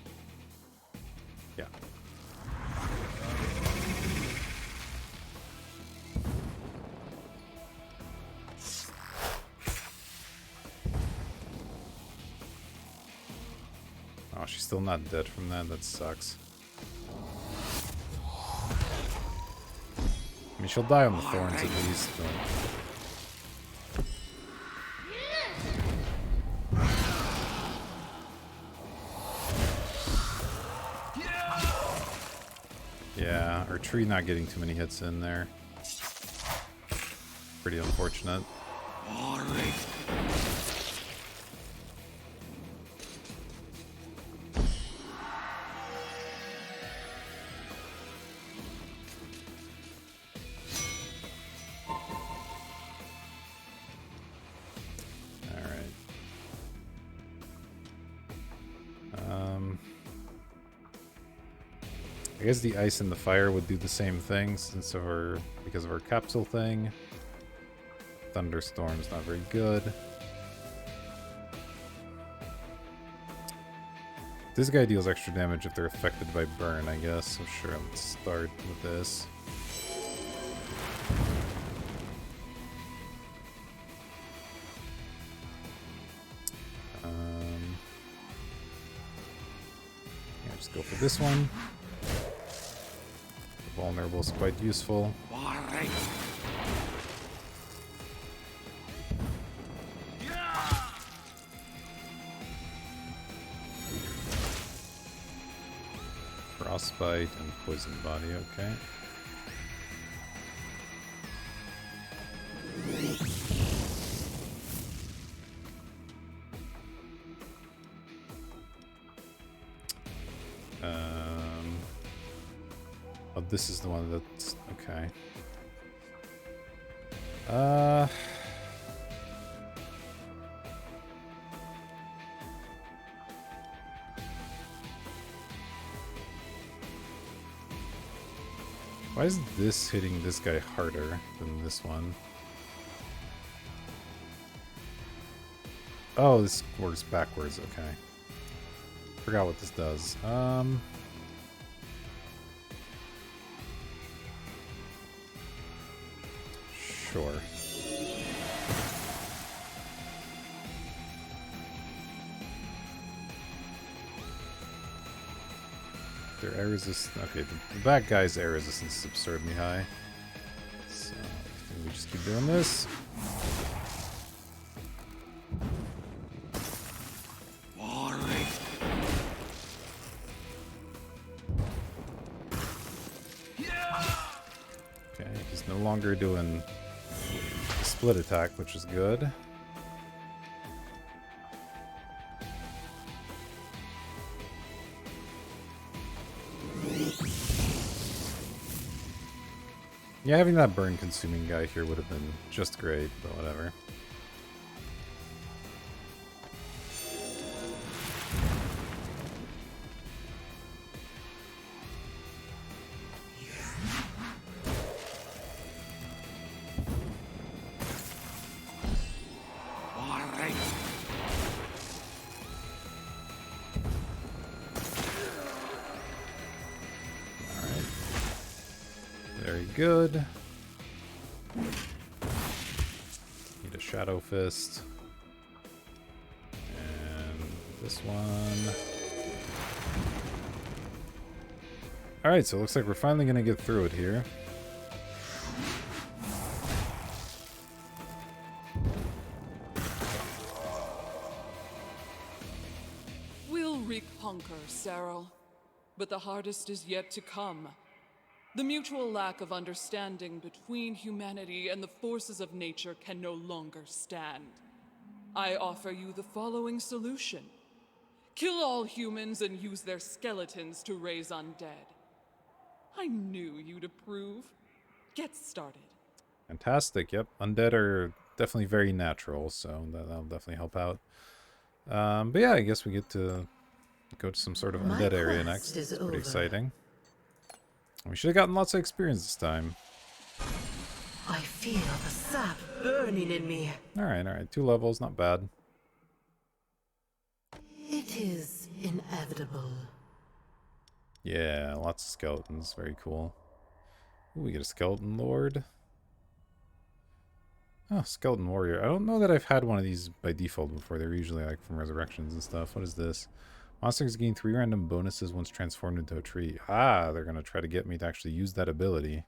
Oh, she's still not dead from that. That sucks. I mean, she'll die on the thorns at least, but... Yeah, our tree not getting too many hits in there. Pretty unfortunate. I guess the ice and the fire would do the same thing because of our capsule thing. Thunderstorm's not very good. This guy deals extra damage if they're affected by burn, I guess. So sure, let's start with this. Yeah, just go for this one. Vulnerable is quite useful. Frostbite and poison body, okay. Oh, this is the one that's okay. Why is this hitting this guy harder than this one? Oh, this works backwards, okay. Forgot what this does. Sure. Their air resistance. Okay, the bad guy's air resistance is absurdly high. So I think we just keep doing this. Okay, he's no longer doing the split attack, which is good. Yeah, having that burn consuming guy here would have been just great, but whatever. Very good. Need a Shadow Fist. And this one. Alright, so it looks like we're finally going to get through it here. We'll reconquer, Cyril. But the hardest is yet to come. The mutual lack of understanding between humanity and the forces of nature can no longer stand. I offer you the following solution. Kill all humans and use their skeletons to raise undead. I knew you'd approve. Get started. Fantastic, yep. Undead are definitely very natural, so that'll definitely help out. But yeah, I guess we get to go to some sort of undead area next. It's pretty exciting. We should have gotten lots of experience this time. I feel the sap burning in me. Alright. 2 levels, not bad. It is inevitable. Yeah, lots of skeletons. Very cool. Ooh, we get a skeleton lord. Oh, skeleton warrior. I don't know that I've had one of these by default before. They're usually like from resurrections and stuff. What is this? Monsters gain 3 random bonuses once transformed into a tree. Ah, they're going to try to get me to actually use that ability.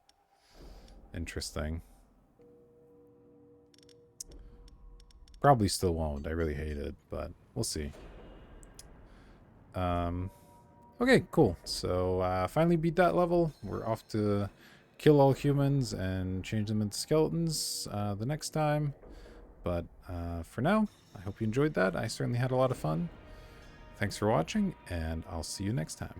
Interesting. Probably still won't. I really hate it, but we'll see. Okay, cool. So, finally beat that level. We're off to kill all humans and change them into skeletons the next time. But for now, I hope you enjoyed that. I certainly had a lot of fun. Thanks for watching, and I'll see you next time.